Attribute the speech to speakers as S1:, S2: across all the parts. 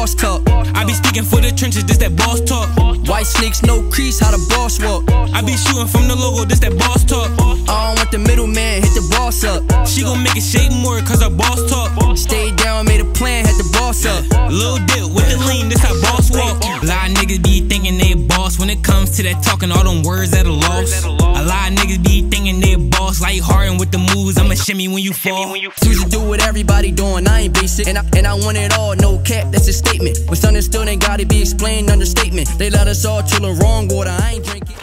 S1: boss talk.
S2: I be speaking for the trenches, this that boss talk.
S1: White sneaks, no crease, how the boss walk.
S2: I be shooting from the logo, this that boss talk.
S1: I don't want the middleman, hit the boss up.
S2: She gon' make it shake more, cause her boss talk.
S1: Stayed down, made a plan, had the boss up.
S2: Lil' dip with the lean, this how boss walk. A lot of niggas be thinking they a boss when it comes to that talking, all them words at a loss. A lot of niggas be thinking they a boss, like Harden with the moves, I'ma shimmy when you fall.
S1: Choose to do what everybody doing, I ain't basic. And I want it all, no cap, that's a statement. What's understood ain't gotta be explained, understatement. They let us all chill in wrong water, I ain't drinking.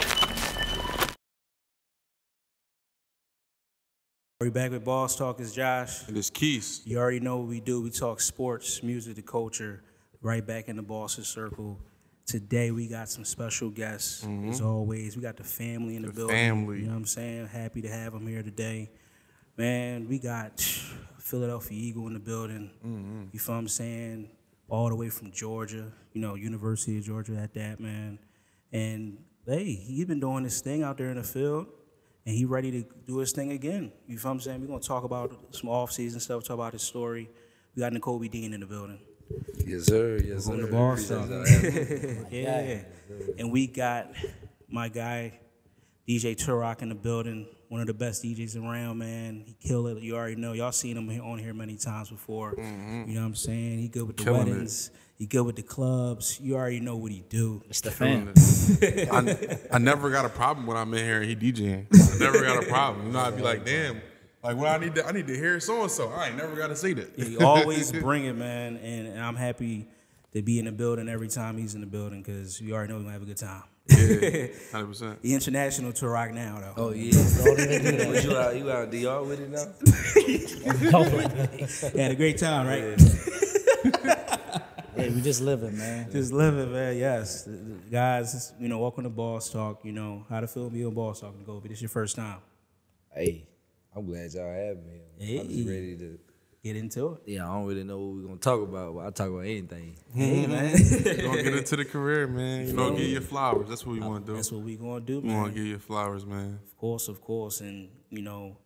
S3: We're back with Boss Talk. It's Josh.
S4: And it's Quise.
S3: You already know what we do. We talk sports, music, the culture, right back in the Boss's circle. Today we got some special guests. As always, we got the family in the building.
S4: Family.
S3: You know what I'm saying? Happy to have them here today. Man, we got Philadelphia Eagle in the building. You feel what I'm saying? All the way from Georgia, you know, University of Georgia at that, man. And, hey, he's been doing this thing out there in the field. And he ready to do his thing again. You feel what I'm saying? We're going to talk about some off-season stuff, talk about his story. We got Nakobe Dean in the building.
S5: Yes, sir. Yes, sir.
S3: On the bar stuff. Yeah. And we got my guy, DJ Turok in the building. One of the best DJs around, man. He killed it. You already know. Y'all seen him on here many times before. You know what I'm saying? He good with the weddings. He good with the clubs. You already know what he do.
S5: It's the fan.
S4: I never got a problem when I'm in here and he DJing. I never got a problem. You know, I'd be like, damn, like what I need to hear so-and-so. I ain't never got to say that.
S3: He always bring it, man. And I'm happy to be in the building every time he's in the building because you already know we're going to have a good time.
S4: Yeah, 100%.
S3: The international to rock now, though.
S5: Oh, yeah. You out DR with it now?
S3: Had a great time, right?
S6: Hey, we just living, man.
S3: Just living, man, yes. Guys, you know, welcome to Boss Talk. You know, how to feel being Boss Talk, Nakobe. This is your first time.
S5: Hey, I'm glad y'all have me.
S3: Hey.
S5: I'm just ready to
S3: get into it.
S5: Yeah, I don't really know what we're going to talk about, but I talk about anything.
S3: Hey, man.
S4: You're going to get into the career, man. You know, give your flowers. That's what we want to do.
S3: That's what we going to do, man.
S4: We want to give you flowers, man.
S3: Of course. And, you know,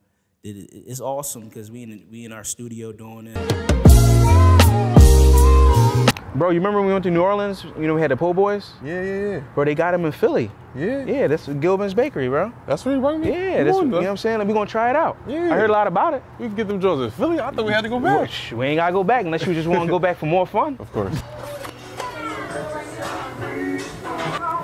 S3: it's awesome because we in our studio doing it. Bro, you remember when we went to New Orleans? You know, we had the po' boys?
S4: Yeah.
S3: Bro, they got them in Philly.
S4: Yeah.
S3: Yeah, that's 𝐁𝐸 Bakery, bro.
S4: That's where you brought me?
S3: Yeah, that's what, you know what I'm saying? Like, we going to try it out.
S4: Yeah.
S3: I heard a lot about it.
S4: We can get them Joes in Philly. I thought we had to go back.
S3: We ain't got to go back unless you just want to go back for more fun.
S4: Of course.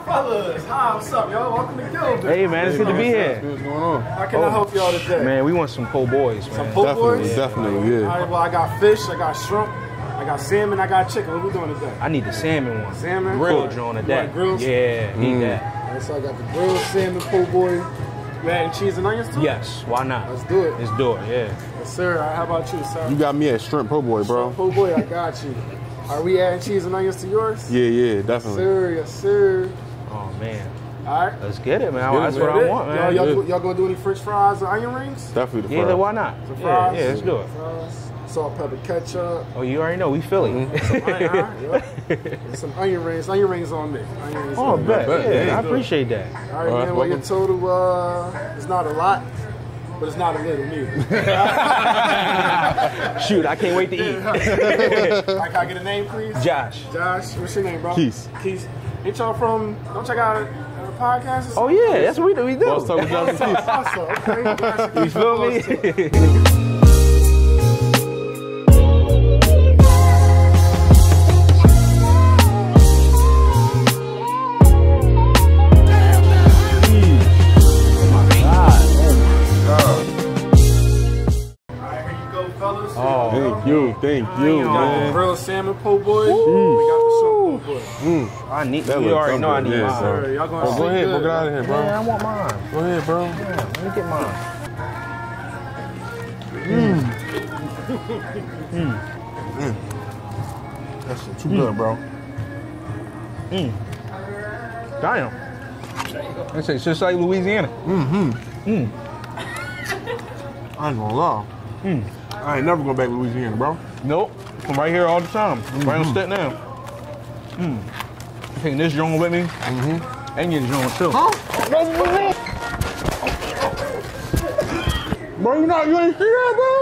S7: Fellas, hi, what's up, y'all? Welcome to 𝐁𝐸.
S3: Hey, man, it's good to be here.
S4: What's going on?
S7: How can I help y'all today?
S3: Man, we want some po' boys, man.
S7: Some po' boys?
S4: Definitely, yeah.
S7: All right, well, I got fish, I got shrimp, I got salmon, I got chicken. What we doing today?
S3: I need the salmon one.
S7: Salmon?
S3: Grilled joint of that.
S7: Grilled?
S3: Yeah, need that.
S7: All right, so I got the grilled salmon po' boy. You adding cheese and onions to it?
S3: Yes, why not?
S7: Let's do it.
S3: Let's do it, yeah.
S7: Yes, sir. How about you, sir?
S4: You got me at shrimp po' boy, bro.
S7: Shrimp po' boy, I got you. Are we adding cheese and onions to yours?
S4: Yeah, definitely.
S7: Yes, sir.
S3: Oh, man.
S7: All right.
S3: Let's get it, man. That's what I want, man.
S7: Y'all gonna do any French fries or onion rings?
S4: Definitely the fries.
S3: Yeah, why not? Yeah, let's do it.
S7: Fries, salt, pepper, ketchup.
S3: Oh, you already know, we Philly.
S7: Some onion rings. Onion rings on me. Onion rings
S3: Oh,
S7: on me.
S3: bet. Yeah, I appreciate that.
S7: All right, man. Well, your total is not a lot, but it's not a little neither.
S3: Shoot, I can't wait to eat.
S7: Can I get a name, please?
S3: Josh.
S7: Josh, what's your name, bro?
S4: Quise.
S7: Quise. Ain't y'all from? Don't check out a podcast?
S3: Oh yeah, that's what we do.
S4: Boss Talk with Josh and Quise.
S7: Awesome. Okay.
S3: You feel me?
S4: Thank you, man.
S7: Grilled salmon po' boy. We got the shrimp po' boy.
S3: I need. You already know I need mine.
S7: Sir, y'all gonna
S4: Go ahead, get out of here, bro.
S3: Yeah, I want mine.
S4: Go ahead, bro.
S3: Yeah, let me get mine.
S4: That's too good, bro.
S3: Damn. That's just like Louisiana.
S4: I ain't gonna lie. I ain't never going back to Louisiana, bro.
S3: Nope. I'm right here all the time. Right on Staten Island. Taking this joint with me. And your joint too.
S4: Huh? Bro, you ain't see that, bro?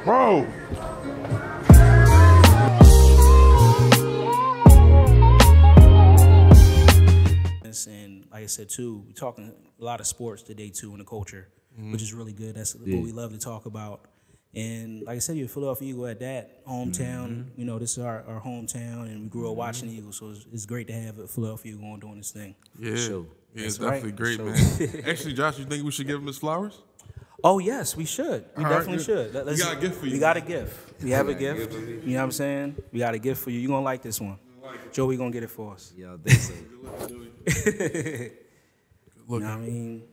S4: Bro.
S3: like I said too, we're talking a lot of sports today too in the culture, which is really good. That's what we love to talk about. And like I said, you're a Philadelphia Eagle at that hometown. You know, this is our hometown, and we grew up watching the Eagles, so it's great to have a Philadelphia Eagle on doing this thing.
S4: Yeah,
S5: Sure.
S4: yeah, it's
S3: That's
S4: definitely
S3: right.
S4: great, man. Actually, Josh, you think we should give him his flowers?
S3: Oh yes, we should. We
S4: All right,
S3: definitely should.
S4: we got a gift for you.
S3: We got a gift. We have a gift. You know what I'm saying? We got a gift for you. You're gonna like this one. Joey gonna get it for us.
S5: Y'all think so?
S3: You know what I mean?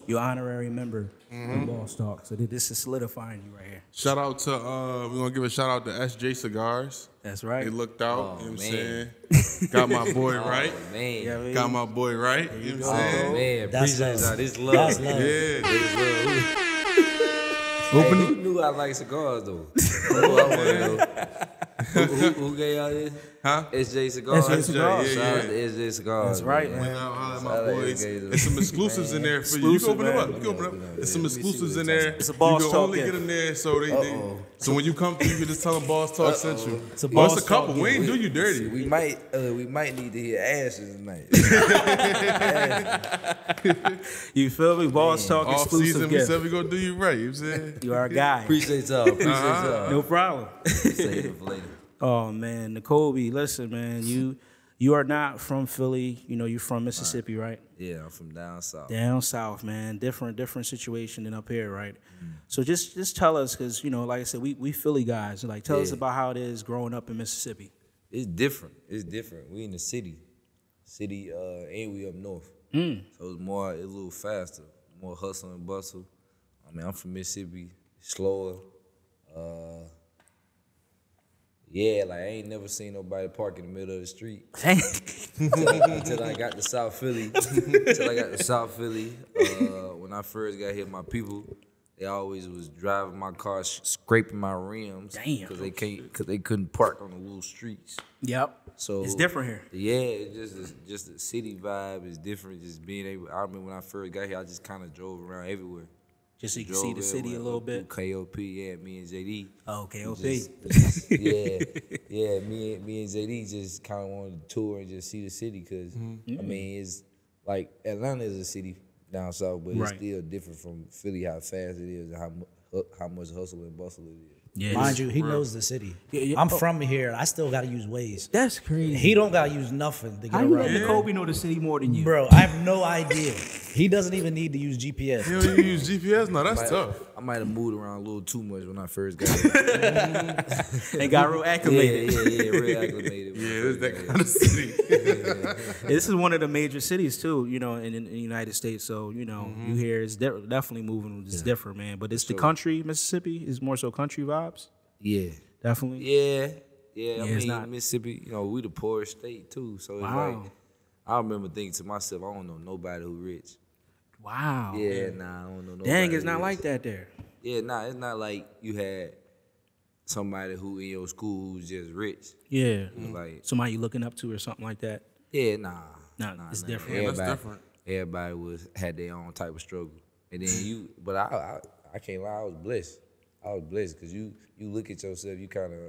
S3: You're honorary member of Boss Talk. So this is solidifying you right here.
S4: Shout out to, we're going to give a shout out to SJ Cigars.
S3: That's right.
S4: They looked out,
S5: Oh,
S4: you know what I'm
S5: man.
S4: saying? Got my boy right.
S5: Oh, man.
S3: Yeah, man.
S4: Got my boy right, you know what I'm
S5: Oh,
S4: saying?
S5: man.
S6: That's
S5: Appreciate
S6: love.
S5: y'all. This love.
S6: That's love.
S4: Yeah.
S5: This love. Hey, who knew I like cigars, though? Who I want to know? Who gave y'all this?
S4: Huh?
S5: SJ Cigars.
S3: SJ Cigars.
S5: Shout out to SJ Cigars.
S3: That's right,
S5: man.
S3: man.
S4: Now, holla at my
S5: Shout out
S4: boys.
S5: to
S4: There's some exclusives in there for you. You can open them up. You can open them up. There's some exclusives in there.
S3: It's a Boss
S4: You can
S3: Talk
S4: only
S3: gift.
S4: get them there so when you come through, you can just tell them Boss Talk sent you.
S3: It's a
S4: Oh,
S3: Boss
S4: it's a couple.
S3: Talk
S4: We ain't
S3: gift.
S4: do you dirty.
S5: We might need to hear ashes tonight.
S3: You feel me? Boss Talk
S4: Off
S3: exclusive
S4: season, we
S3: gift.
S4: said we gonna do you right. You know what I'm saying?
S3: You are a guy.
S5: Appreciate y'all. Appreciate y'all.
S3: No problem.
S5: Save it for later.
S3: Oh man, Nakobe, listen, man, you are not from Philly. You know, you're from Mississippi, right?
S5: Yeah, I'm from down south.
S3: Down south, man. Different situation than up here, right? So just tell us, because you know, like I said, we Philly guys. Like, tell us about how it is growing up in Mississippi.
S5: It's different. It's different. We in the city, and we up north. So it's a little faster, more hustle and bustle. I mean, I'm from Mississippi, slower. Yeah, like I ain't never seen nobody park in the middle of the street until I got to South Philly. When I first got here, my people, they always was driving my car, scraping my rims,
S3: Damn.
S5: because they couldn't park on the little streets.
S3: Yep.
S5: So
S3: It's different here.
S5: Yeah, it's just the city vibe is different. Just being able, I remember when I first got here, I just kind of drove around everywhere.
S3: Just so you can see the city a little bit.
S5: KOP, yeah, me and JD.
S3: Oh, KOP.
S5: Yeah, me and JD just kind of wanted to tour and just see the city because I mean it's like Atlanta is a city down south, but it's still different from Philly. How fast it is, and how much hustle and bustle it is.
S3: Yeah.
S6: Mind you, he knows the city. I'm from here. I still got to use Waze.
S3: That's crazy.
S6: He don't got to use nothing to get
S3: How you
S6: around.
S3: let Nakobe know the city more than you?
S6: Bro, I have no idea. He doesn't even need to use GPS.
S4: You don't even use GPS? No, that's tough.
S5: I might have moved around a little too much when I first got here.
S3: They got real acclimated.
S5: yeah, real acclimated.
S4: Yeah, it's that kind of city.
S3: This is one of the major cities too, you know, in the United States. So you know, you hear it's definitely moving. It's different, man. But it's the country. Mississippi is more so country vibes.
S5: Yeah.
S3: Definitely.
S5: Yeah. I
S3: it's
S5: mean,
S3: not.
S5: Mississippi, you know, we the poorest state too. So it's
S3: Wow.
S5: like, I remember thinking to myself, I don't know nobody who rich.
S3: Wow.
S5: Yeah, nah, I don't know nobody.
S3: Dang, it's
S5: who
S3: not
S5: rich.
S3: like that there.
S5: Yeah, nah, it's not like you had somebody who in your school who's just rich.
S3: Yeah.
S5: Like,
S3: Somebody you looking up to or something like that.
S5: yeah, nah.
S3: It's different.
S4: Yeah, that's different.
S5: Everybody had their own type of struggle. And then but I can't lie, I was blessed. I was blessed because you look at yourself, you kind of,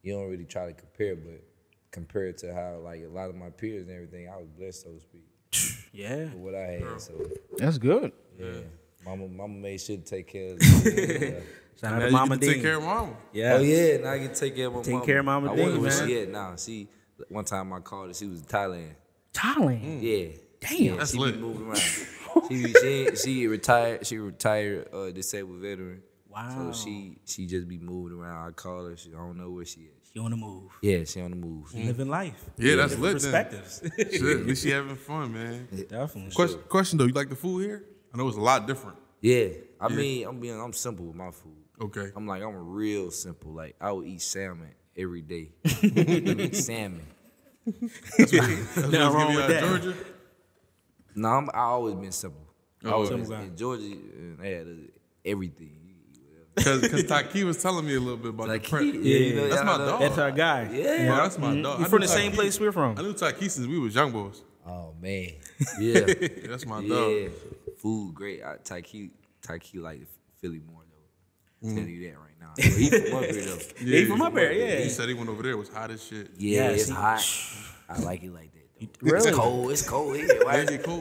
S5: you don't really try to compare, but compared to how like a lot of my peers and everything, I was blessed, so to speak,
S3: Yeah.
S5: for what I had. So
S3: That's good.
S5: yeah, mama made sure to take care of
S3: Shout out
S4: Now
S3: to
S4: you
S3: Mama
S4: can take
S3: Dean.
S4: care of mama.
S3: Yeah.
S5: Oh yeah, now I can take care of my mama.
S3: Take care of Mama
S5: I wonder
S3: Dean,
S5: where
S3: man.
S5: she at now. See, one time I called her, she was in Thailand.
S3: Thailand.
S5: Yeah.
S3: Damn.
S5: Yeah,
S4: That's
S5: she
S4: lit.
S5: be moving around. she retired. She retired disabled veteran.
S3: Wow.
S5: So she just be moving around. I call her. I don't know where she is.
S3: She on the move.
S5: Yeah, she on the move.
S3: Living life.
S4: Yeah, that's
S3: Different
S4: lit then.
S3: perspectives.
S4: Shit, at least she having fun, man.
S3: Definitely.
S4: Question though, you like the food here? I know it's a lot different.
S5: Yeah, I mean, I'm simple with my food.
S4: Okay.
S5: I'm real simple. Like I would eat salmon every day. Eat salmon.
S4: That's
S3: Nothing wrong with that.
S4: Georgia?
S5: No, I always been simple. I always
S3: simple
S5: been,
S3: guy.
S5: in Georgia, they had everything.
S4: Because Taki was telling me a little bit about
S5: Like,
S4: the print.
S5: you know,
S4: That's
S5: y'all
S4: my
S5: know.
S4: dog.
S3: That's our guy.
S5: Yeah.
S4: Yeah, that's my dog.
S3: You
S4: I
S3: from
S4: knew
S3: the same
S4: Taki-
S3: place we're from?
S4: I knew Taki since we was young boys.
S5: Oh man. Yeah.
S4: Yeah, that's my
S5: Yeah.
S4: dog.
S5: Food great. Taiki like Philly more though. Tell you that right now. But he from up here though.
S3: He from up here, yeah.
S4: He said he went over there. It was hot as shit.
S5: Yeah,
S3: Yeah,
S5: it's
S3: see-
S5: hot. I like it like that though.
S3: Really?
S5: It's cold here.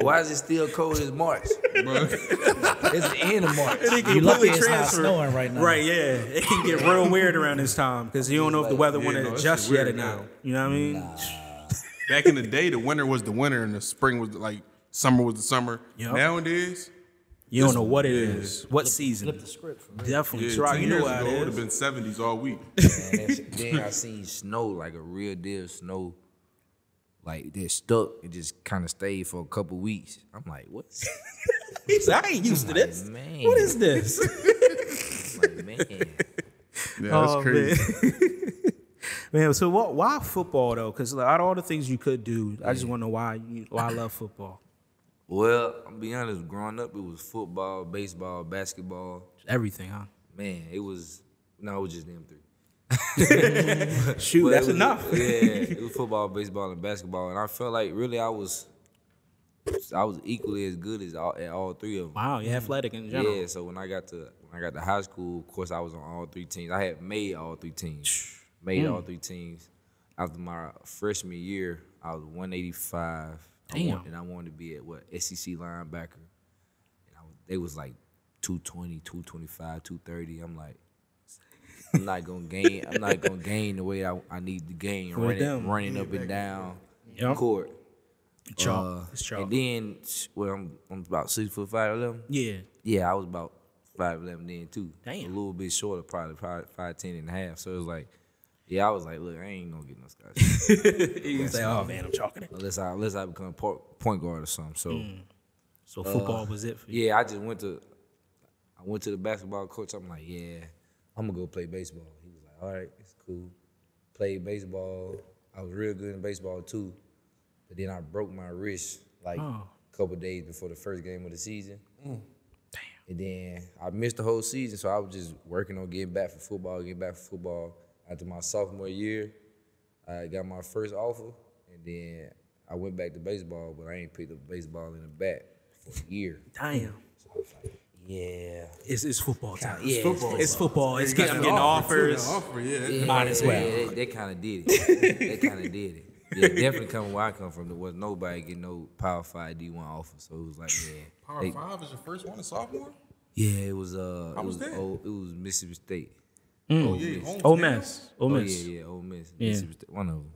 S5: Why is it still cold as March? It's the end of March.
S6: You lucky it's not snowing right now.
S3: Right, yeah. It can get real weird around this time because you don't know if the weather want to adjust yet or not. You know what I mean?
S4: Back in the day, the winter was the winter and the spring was like summer was the summer.
S3: Yep.
S4: Nowadays,
S3: You don't know what it is. What season?
S6: Flip the script for me.
S3: Definitely.
S4: yeah,
S3: Right,
S4: 10
S3: you know
S4: years
S3: how
S4: ago, it
S3: it
S4: would
S3: is.
S4: have been 70s all week.
S5: Then I seen snow, like a real deal snow. Like they're stuck. It just kind of stayed for a couple weeks. I'm like, what?
S3: He said, I ain't used to this.
S5: Man.
S3: What is this?
S5: I'm like, man.
S4: Yeah, that's crazy.
S3: Man, so why football though? Because out of all the things you could do, I just want to know why I love football.
S5: Well, I'm be honest. Growing up, it was football, baseball, basketball.
S3: Everything, huh?
S5: Man, it was just them three.
S3: Shoot,
S5: But
S3: that's
S5: it was-
S3: enough.
S5: Yeah, it was football, baseball, and basketball, and I felt like really I was equally as good as at all three of them.
S3: Wow, you're athletic in general.
S5: Yeah, so when I got to high school, of course I was on all three teams. I had made all three teams. All three teams. After my freshman year, I was 185.
S3: Damn.
S5: And I wanted to be at SEC linebacker. And they was like 220, 225, 230. I'm like, I'm not gonna gain the way I need to gain, running up and down
S3: Yep.
S5: court.
S3: It's chalk.
S5: And then, well, I'm about 6'5", 11.
S3: Yeah.
S5: Yeah, I was about 5'11" then too.
S3: Damn.
S5: A little bit shorter, probably 5'10" and a half. So it was like, yeah, I was like, look, I ain't gonna get no scholarship.
S3: You say, oh man, I'm chalking it.
S5: unless I become a point guard or something. So
S3: So football was it for you?
S5: yeah, I went to the basketball coach. I'm like, yeah, I'm gonna go play baseball. He was like, all right, it's cool. Played baseball. I was real good in baseball too. But then I broke my wrist like a couple days before the first game of the season. Damn. And then I missed the whole season, so I was just working on getting back for football. After my sophomore year, I got my first offer, and then I went back to baseball, but I ain't picked up baseball in the bat for a year.
S3: Damn.
S5: So I was like, yeah.
S3: It's football time.
S5: Yeah,
S3: It's football. I'm getting
S4: That
S3: offers.
S4: offer, yeah.
S3: Might as well.
S5: Yeah, they kind of did it. Yeah, definitely coming where I come from, there was nobody getting no Power 5 D1 offer. So it was like, yeah.
S4: Power 5 is your first one, a sophomore?
S5: Yeah, it was
S4: How was that?
S5: it was Mississippi State.
S4: Oh, yeah.
S3: Ole Miss. Ole
S5: Oh
S3: Miss.
S5: yeah, Ole Miss.
S3: Yeah.
S5: Mississippi State, one of them.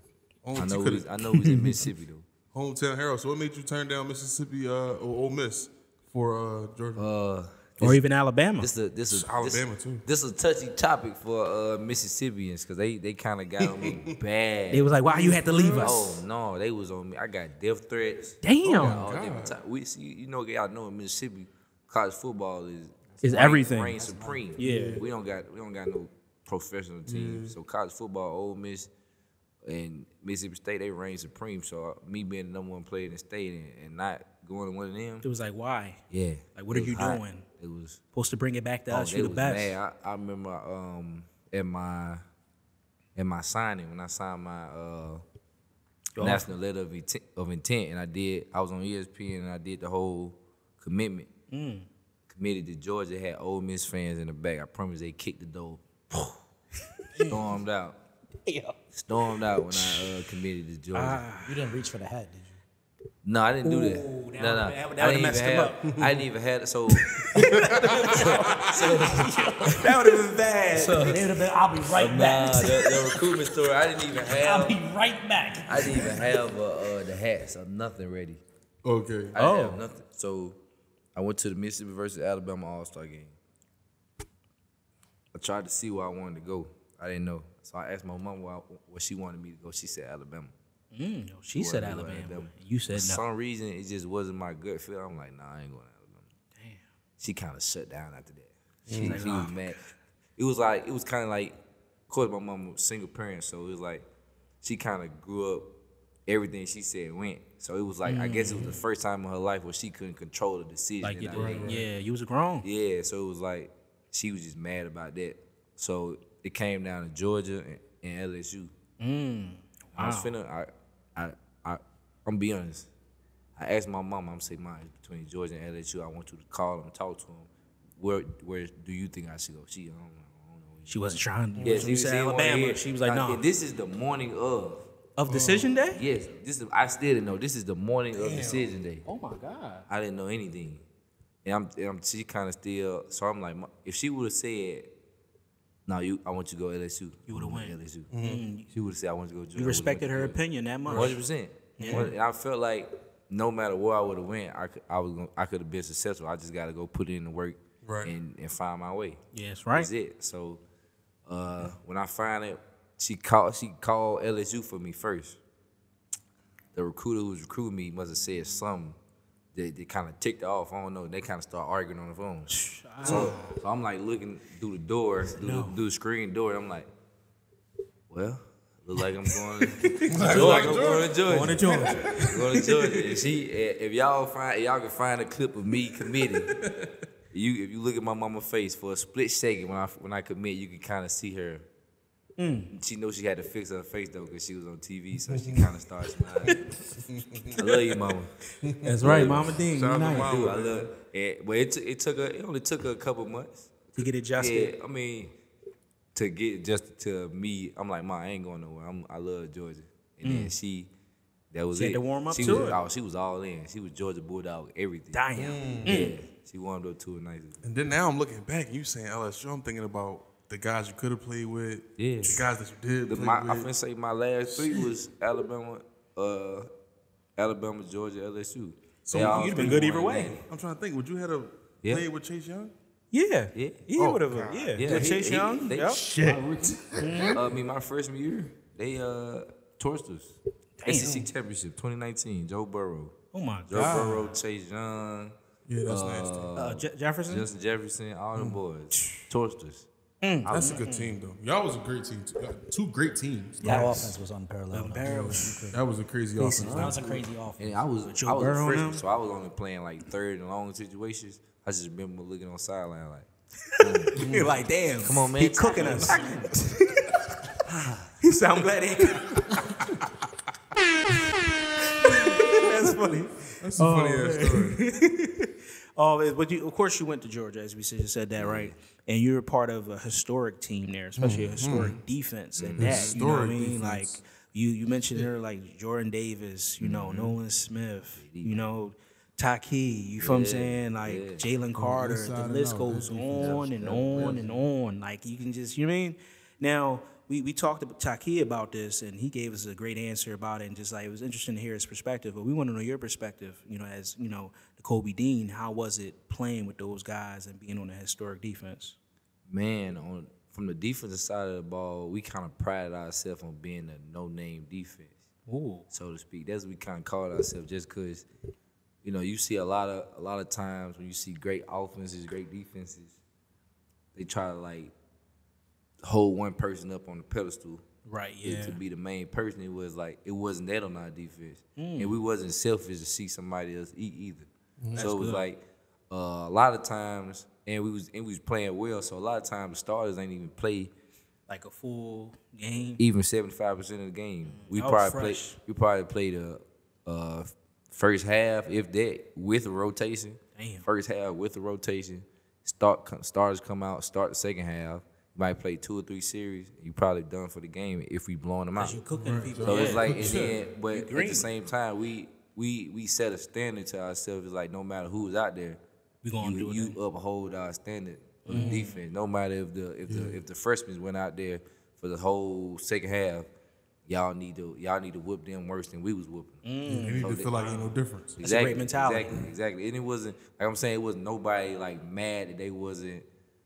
S4: Oh,
S5: I know
S4: you
S5: it was in Mississippi though.
S4: Hometown hero. So what made you turn down Mississippi or Ole Miss for Georgia?
S3: Or even Alabama.
S5: This is
S4: Alabama, too.
S5: This is a touchy topic for Mississippians because they kind of got on me bad.
S3: It was like, why you had to leave us?
S5: Oh no, they was on me. I got death threats.
S3: Damn.
S5: All different type. We see, y'all know in Mississippi, college football
S3: It's everything.
S5: reign supreme.
S3: Yeah.
S5: we don't got no professional teams. So college football, Ole Miss and Mississippi State, they reign supreme. So me being the number one player in the state and not going to one of them,
S3: It was like, why?
S5: yeah.
S3: Like, what are you
S5: hot.
S3: doing?
S5: It was.
S3: Supposed to bring it back to us.
S5: They
S3: You the
S5: was
S3: best.
S5: mad. I remember at my signing when I signed my national letter of intent, and I was on ESPN and I did the whole commitment. Committed to Georgia, had Ole Miss fans in the back. I promise they kicked the door. Stormed out. Stormed out when I committed to Georgia.
S6: You didn't reach for the hat, did you?
S5: No, I didn't do that.
S3: that
S5: No,
S3: would've-
S5: no.
S3: that would've
S5: I didn't
S3: messed
S5: even
S3: him
S5: have.
S3: up.
S5: I didn't even have it. So
S3: That would have been bad.
S6: They would have been, I'll be right
S5: nah,
S6: back.
S5: the recruitment story. I didn't even
S6: I'll
S5: have.
S6: be right back.
S5: I didn't even have the hats or nothing ready.
S4: Okay.
S5: I didn't have nothing. So I went to the Mississippi versus Alabama All-Star game. I tried to see where I wanted to go. I didn't know. So I asked my mom where she wanted me to go. She said Alabama.
S3: She said
S5: wanted to go
S3: Alabama. You said
S5: For
S3: no.
S5: some reason, it just wasn't my gut feel. I'm like, nah, I ain't going to Alabama.
S3: Damn.
S5: She kind of shut down after that. She was mad. It was kind of like, of course, my mom was single parent, so it was like she kind of grew up. Everything she said went. So it was like, I guess it was the first time in her life where she couldn't control the decision.
S3: Like,
S5: that I made.
S3: yeah, you was grown.
S5: Yeah, so it was like she was just mad about that. So it came down to Georgia and LSU. I was finna. I'm be honest. I asked my mom. I'm saying, "Mom, between Georgia and LSU, I want you to call them, talk to them. Where do you think I should go?" She, I don't know.
S3: She wasn't trying.
S5: Yeah,
S3: She said Alabama. She was like, no.
S5: This is the morning of.
S3: Of decision day?
S5: Yes, I still didn't know. This is the morning of decision day.
S3: Oh my God.
S5: I didn't know anything, and she kind of still. So I'm like, if she would have said, "No, I want you to go LSU,"
S3: You would have went.
S5: LSU. She would have said, "I want you to go." Georgia.
S3: You respected her opinion that much.
S5: 100%. And I felt like no matter where I would have went, I could have been successful. I just got to go put in the work and find my way.
S3: Yes, right.
S5: That's it. So when I find it, she called LSU for me first. The recruiter who was recruiting me must have said something that kind of ticked her off. I don't know. They kind of start arguing on the phone. So I'm like looking through the door, through the screen door, and I'm like, well, look like I'm going to Georgia.
S3: Going to Georgia.
S5: Going to Georgia. And if y'all can find a clip of me committing, if you look at my mama's face for a split second when I commit, you can kind of see her. She knows she had to fix her face though because she was on TV, so she kind of started smiling. I love you, mama.
S3: That's right, Mama Dean.
S4: Shout out to
S3: Nice.
S4: Mama.
S5: I love it. But it only took her a couple months.
S3: To get adjusted.
S5: Yeah, I mean, to get adjusted to me, I'm like, Ma, I ain't going nowhere. I love Georgia. And then that was
S3: She
S5: it.
S3: had to warm up
S5: she
S3: to
S5: was,
S3: it.
S5: Oh, she was all in. She was Georgia Bulldog, everything.
S3: Damn.
S5: Yeah, she warmed up to it nicely.
S4: And then now I'm looking back, you saying LSU, I'm thinking about the guys you could have played with,
S5: Yeah.
S4: the guys that you did play
S5: I
S4: with.
S5: finna say my last three was Alabama, Georgia, LSU.
S3: So you'd been good either way.
S4: I'm trying to think, would you have played with Chase Young?
S3: Yeah.
S5: Yeah.
S3: He
S4: Oh,
S3: would have.
S4: God.
S3: Yeah. With Chase Young. Yep.
S5: My freshman year, they torched us. SEC Championship 2019, Joe Burrow.
S3: Oh my
S5: Joe
S3: God.
S5: Burrow, Chase Young,
S4: Yeah, that's nasty.
S3: Jefferson.
S5: Justin Jefferson, all them boys. Torched us.
S4: That's a good team, though. Y'all was a great team. Two great teams.
S6: That offense was unparalleled.
S4: That was a crazy offense.
S6: That was a crazy offense.
S5: And I was
S3: Joe
S5: a
S3: Burrow on
S5: freshman,
S3: them?
S5: so I was only playing like third and long situations. I just remember looking on sideline like,
S3: You're like, damn.
S5: come on, man.
S3: He cooking us. He sound glad he. That's funny.
S4: That's a funny ass story.
S3: But of course, you went to Georgia, as we just said that, right? And you're part of a historic team there, especially a historic defense at that. You know what I
S4: Historic
S3: mean? Like
S4: defense.
S3: you mentioned her, like Jordan Davis, you know, Nolan Smith, you know, Taki, you feel what I'm saying? Like Jalen Carter,
S7: inside
S3: the
S7: and
S3: list
S7: out,
S3: goes
S7: good
S3: on and on and on. Like you can just, you know what I mean? Now, we talked to Taki about this, and he gave us a great answer about it, and just like it was interesting to hear his perspective. But we want to know your perspective, you know, as you know, Nakobe Dean. How was it playing with those guys and being on a historic defense?
S5: Man, from the defensive side of the ball, we kind of prided ourselves on being a no-name defense, so to speak. That's what we kind of called ourselves, just because, you know, you see a lot of times when you see great offenses, great defenses, they try to like hold one person up on the pedestal,
S3: Right. Yeah.
S5: to be the main person. It wasn't that on our defense, and we wasn't selfish to see somebody else eat either. So it was like a lot of times, and we was playing well. So a lot of times the starters ain't even play
S3: Like a full game.
S5: even 75% of the game. We
S3: That was
S5: probably played a first half, if that, with a rotation.
S3: Damn.
S5: First half with a rotation. Starters come out, start the second half. You might play 2 or 3 series. You probably done for the game if we blowing them out.
S3: You cooking people.
S5: So it's
S3: Yeah.
S5: like, and then, but at
S3: green.
S5: the same time, we set a standard to ourselves. It's like no matter who's out there,
S3: We gonna do it.
S5: you uphold our standard for the defense. No matter if the freshmen went out there for the whole second half, y'all need to whoop them worse than we was whooping.
S4: You need to feel like ain't no difference.
S3: That's a great mentality.
S5: Exactly. And it wasn't, like I'm saying, it wasn't nobody like mad that they wasn't.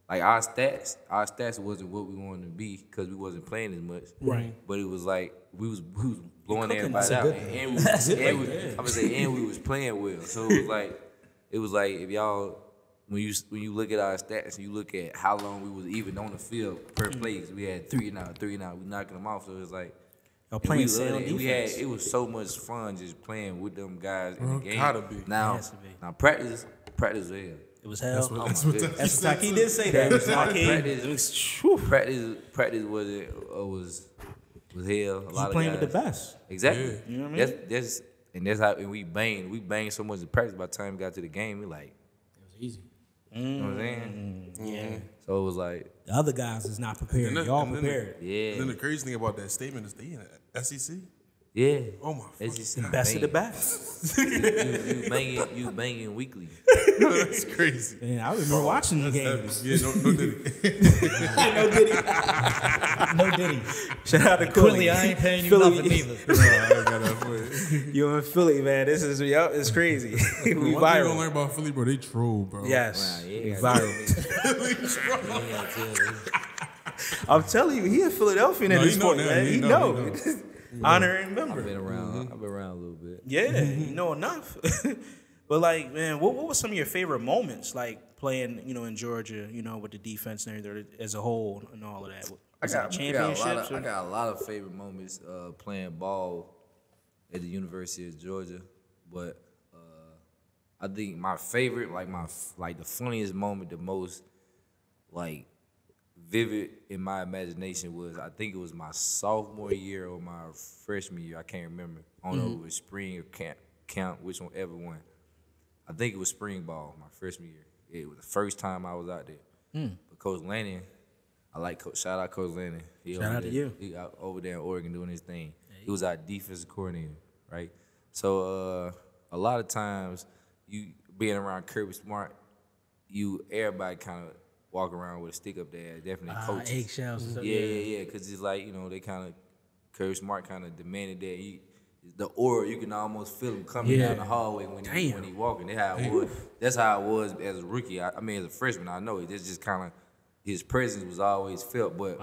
S5: Like our stats wasn't what we wanted to be because we wasn't playing as much.
S3: Right.
S5: But it was like we was blowing everybody
S3: That's a
S5: out,
S3: good
S5: and we was playing well. So it was like if y'all when you look at our stats and you look at how long we was even on the field per play, 'cause we had 3 and out, we knocking them off. So it was like.
S3: Y'all playing
S5: And we loved
S3: sound
S5: it.
S3: defense.
S5: It was so much fun just playing with them guys in the game.
S4: Gotta be.
S5: Now
S3: Has to be.
S5: practice was hell.
S3: It was hell.
S4: That's what
S3: That's what Taki did say that.
S5: Practice was hell. A lot of
S3: playing
S5: guys.
S3: with the best.
S5: Exactly.
S4: Yeah.
S3: You know what I mean?
S5: That's how we banged so much in practice. By the time we got to the game, we like
S6: It was easy.
S5: you know what I'm saying.
S3: Yeah.
S5: So it was like
S3: The other guys is not prepared. Y'all prepared.
S5: yeah.
S4: And then the crazy thing about that statement is they in the SEC.
S5: Yeah.
S4: Oh my
S5: It's just
S3: Best of the best.
S5: you banging weekly.
S4: That's crazy.
S3: Man, I remember watching the games.
S4: Yeah, no Diddy.
S3: No Diddy.
S6: No Diddy.
S3: Shout out to
S6: Clearly,
S3: Philly.
S6: I ain't paying you
S3: Philly.
S6: nothing either.
S4: I got that for you.
S3: You in Philly, man. This is it's crazy. We
S4: One thing you don't
S3: viral.
S4: learn about Philly, bro, they troll, bro.
S3: Yes.
S5: Wow, yeah,
S3: Viral. I'm telling you, he a Philadelphian at
S4: No,
S3: this
S4: he know
S3: point,
S4: that.
S3: man.
S4: He
S3: He
S4: know,
S3: know.
S4: he
S3: Honor and
S5: I've
S3: remember.
S5: been around. I've been around a little bit.
S3: Yeah, you know enough. But like, man, what was some of your favorite moments, like playing, in Georgia, with the defense and everything as a whole and all of that?
S5: I
S3: Was it
S5: got
S3: championships.
S5: a lot of favorite moments playing ball at the University of Georgia, but I think my favorite, like the funniest moment, the most like vivid in my imagination was, I think it was my sophomore year or my freshman year. I can't remember. I don't know if it was spring or camp, which one ever won. I think it was spring ball my freshman year. It was the first time I was out there. But Coach Lanning, shout out Coach Lanning.
S3: Shout out to you.
S5: He out over there in Oregon doing his thing. He was our defensive coordinator, right? So a lot of times, you being around Kirby Smart, everybody kind of walk around with a stick up there. Definitely coaches.
S3: Eggshells and stuff.
S5: Yeah. Because it's like, they kind of, Kirby Smart kind of demanded that. The aura, you can almost feel him coming down the hallway when he walking. That's how it was as a rookie. I mean, as a freshman, I know it. It's just kind of, his presence was always felt. But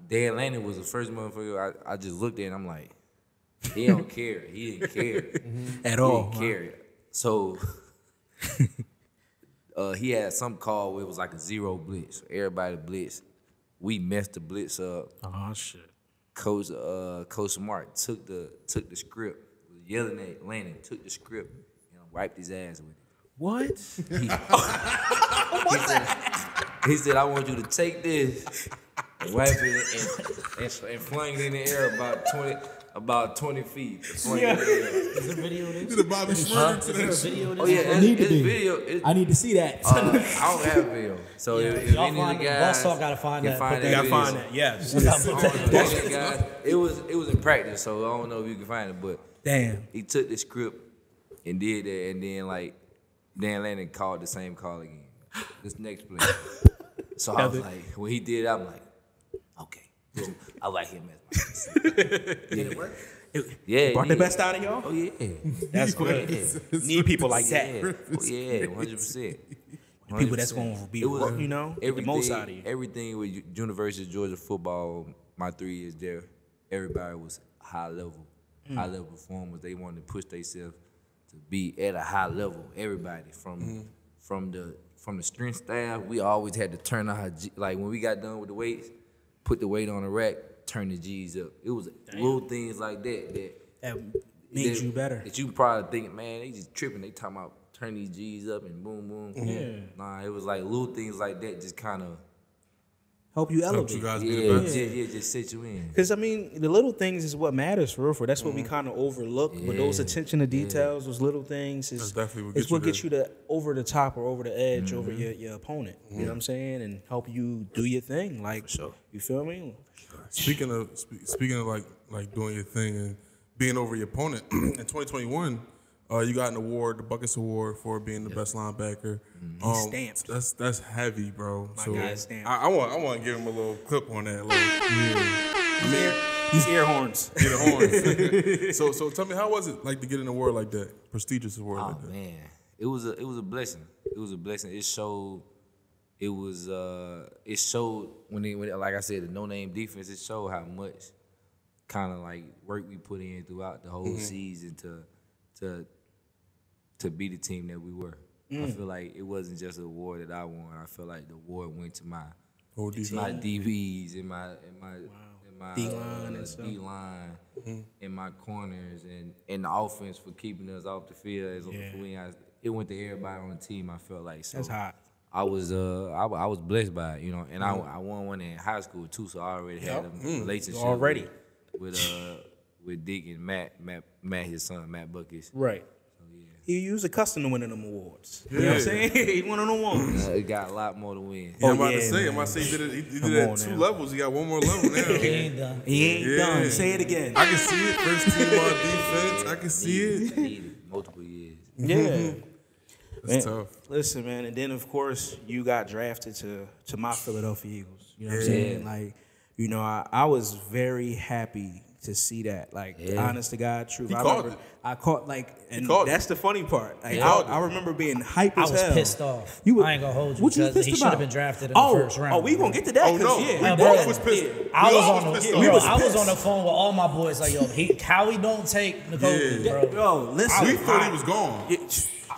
S5: Dan Lanning was the first motherfucker. I just looked at it and I'm like, he don't care. He didn't care.
S3: At all.
S5: He didn't care. So he had some call where it was like a zero blitz. Everybody blitzed. We messed the blitz up.
S3: Oh shit.
S5: Coach Smart took the script, was yelling at Lanning, took the script and wiped his ass with it.
S3: What?
S5: He said, I want you to take this and wipe it and fling it in the air about 20 feet. Fling it in the air.
S6: Is there video of this?
S4: Did a Bobby Schmurder to that shit.
S6: Video of
S5: Oh
S6: this?
S5: yeah, it's video.
S6: I need to see that.
S5: I don't have video. So if
S6: y'all
S5: any of
S6: find
S5: the
S6: it.
S5: guys
S6: Boss Talk gotta find
S5: can
S6: that.
S5: find
S6: Put
S5: that
S3: Gotta
S5: video.
S3: find that. Yes.
S5: Guys, it was in practice, so I don't know if you can find it, but
S3: Damn.
S5: he took the script and did that, and then like Dan Lanning called the same call again. This next play. So I was like, when he did it, I'm like, okay, I like him as my Did it work? Yeah,
S3: Brought the best out of y'all?
S5: Oh yeah,
S3: That's great. Need people like that.
S5: Oh yeah, 100%.
S3: People that's going to be, get the most out of you.
S5: Everything with University of Georgia football, my 3 years there, everybody was high level performers. They wanted to push themselves to be at a high level. Everybody from the strength staff, we always had to turn our like when we got done with the weights, put the weight on the rack, turn the G's up. It was little things like that
S3: made you better.
S5: That you probably thinking, man, they just tripping. They talking about turn these G's up and boom, boom.
S3: Yeah.
S5: Nah, it was like little things like that just kind of
S3: Help you
S4: Helped
S3: elevate.
S4: you guys be the best.
S5: just set you in.
S3: Because, I mean, the little things is what matters for real. That's what we kind of overlook. But those attention to details, those little things,
S4: That's
S3: is
S4: definitely
S3: what gets you to over the top or over the edge over your opponent. You know what I'm saying? And help you do your thing. Like, you feel me?
S4: Speaking of like doing your thing and being over your opponent, in 2021, you got an award, the Buckets Award, for being the best linebacker.
S3: Stamped.
S4: That's heavy, bro.
S3: My
S4: So
S3: guy is stamped.
S4: I want to give him a little clip on that.
S3: These air horns.
S4: Get a horn. So tell me, how was it like to get an award like that, prestigious award like that?
S5: Man, it was a blessing. It was a blessing. It showed. It showed when like I said, the no-name defense. It showed how much kind of like work we put in throughout the whole season to be the team that we were. I feel like it wasn't just an award that I won. I feel like the award went to my DBs and my
S3: D-line and stuff.
S5: D-line and my corners and the offense for keeping us off the field. It went to everybody on the team. I felt like so.
S3: That's hot.
S5: I was blessed by it, and I won one in high school too, so I already had a relationship with Dick and Matt, his son, Matt Buckets.
S3: Right.
S5: So
S3: He was accustomed to winning them awards. You know what I'm saying? He won them ones.
S5: He got a lot more to win.
S4: Yeah, I'm about to say he did it at 2 levels. He got one more level now.
S6: He ain't done.
S3: He ain't done. Say it again.
S4: I can see it. First team on defense. I can see it.
S5: Needed multiple years.
S3: Yeah.
S4: That's tough.
S3: Listen, man, and then of course you got drafted to my Philadelphia Eagles. You know what I'm saying? Like, you know, I was very happy to see that. Like, honest to God, truth. I caught like, and that's the funny part. Like, I remember being hyped as hell.
S6: I was pissed off.
S3: I
S6: ain't gonna hold you.
S3: What you
S6: because
S3: pissed
S6: he should
S3: about?
S6: have been drafted in the first round.
S3: Oh, we gonna get to that.
S4: Oh no,
S3: yeah,
S4: we both was pissed.
S6: I was
S3: pissed.
S6: on the phone with all my boys like, yo, how he don't take Nakobe, bro.
S3: Yo, listen.
S4: We thought he was gone.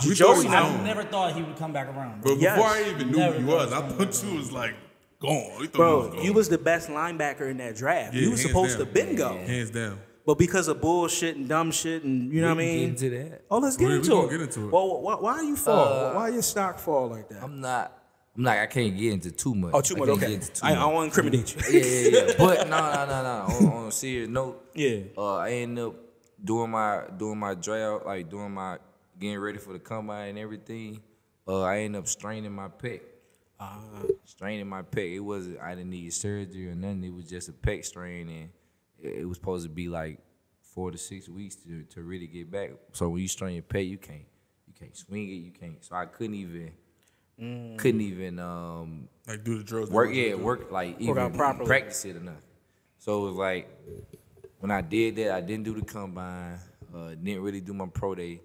S6: I never thought he would come back around.
S4: But before I even knew who he was, I thought you was like gone.
S3: Bro, you was the best linebacker in that draft. You was supposed to been go.
S4: Hands down.
S3: But because of bullshit and dumb shit and, you know what I mean?
S5: Get into that.
S3: Oh, let's get into it.
S4: Get into it.
S3: Well, why you fall? Why your stock fall like that?
S5: I'm not. I can't get into too much.
S3: Oh, too much, okay. I don't want to incriminate you.
S5: Yeah. But no. On a serious note, I ended up doing my draft, like doing my getting ready for the combine and everything. I ended up straining my pec. Straining my pec. It wasn't. I didn't need surgery or nothing. It was just a pec strain, and it was supposed to be like 4 to 6 weeks to really get back. So when you strain your pec, you can't swing it. You can't. So I couldn't even
S4: like do the drills.
S5: Work like even
S3: out properly.
S5: Practice it enough. So it was like when I did that, I didn't do the combine. Didn't really do my pro day,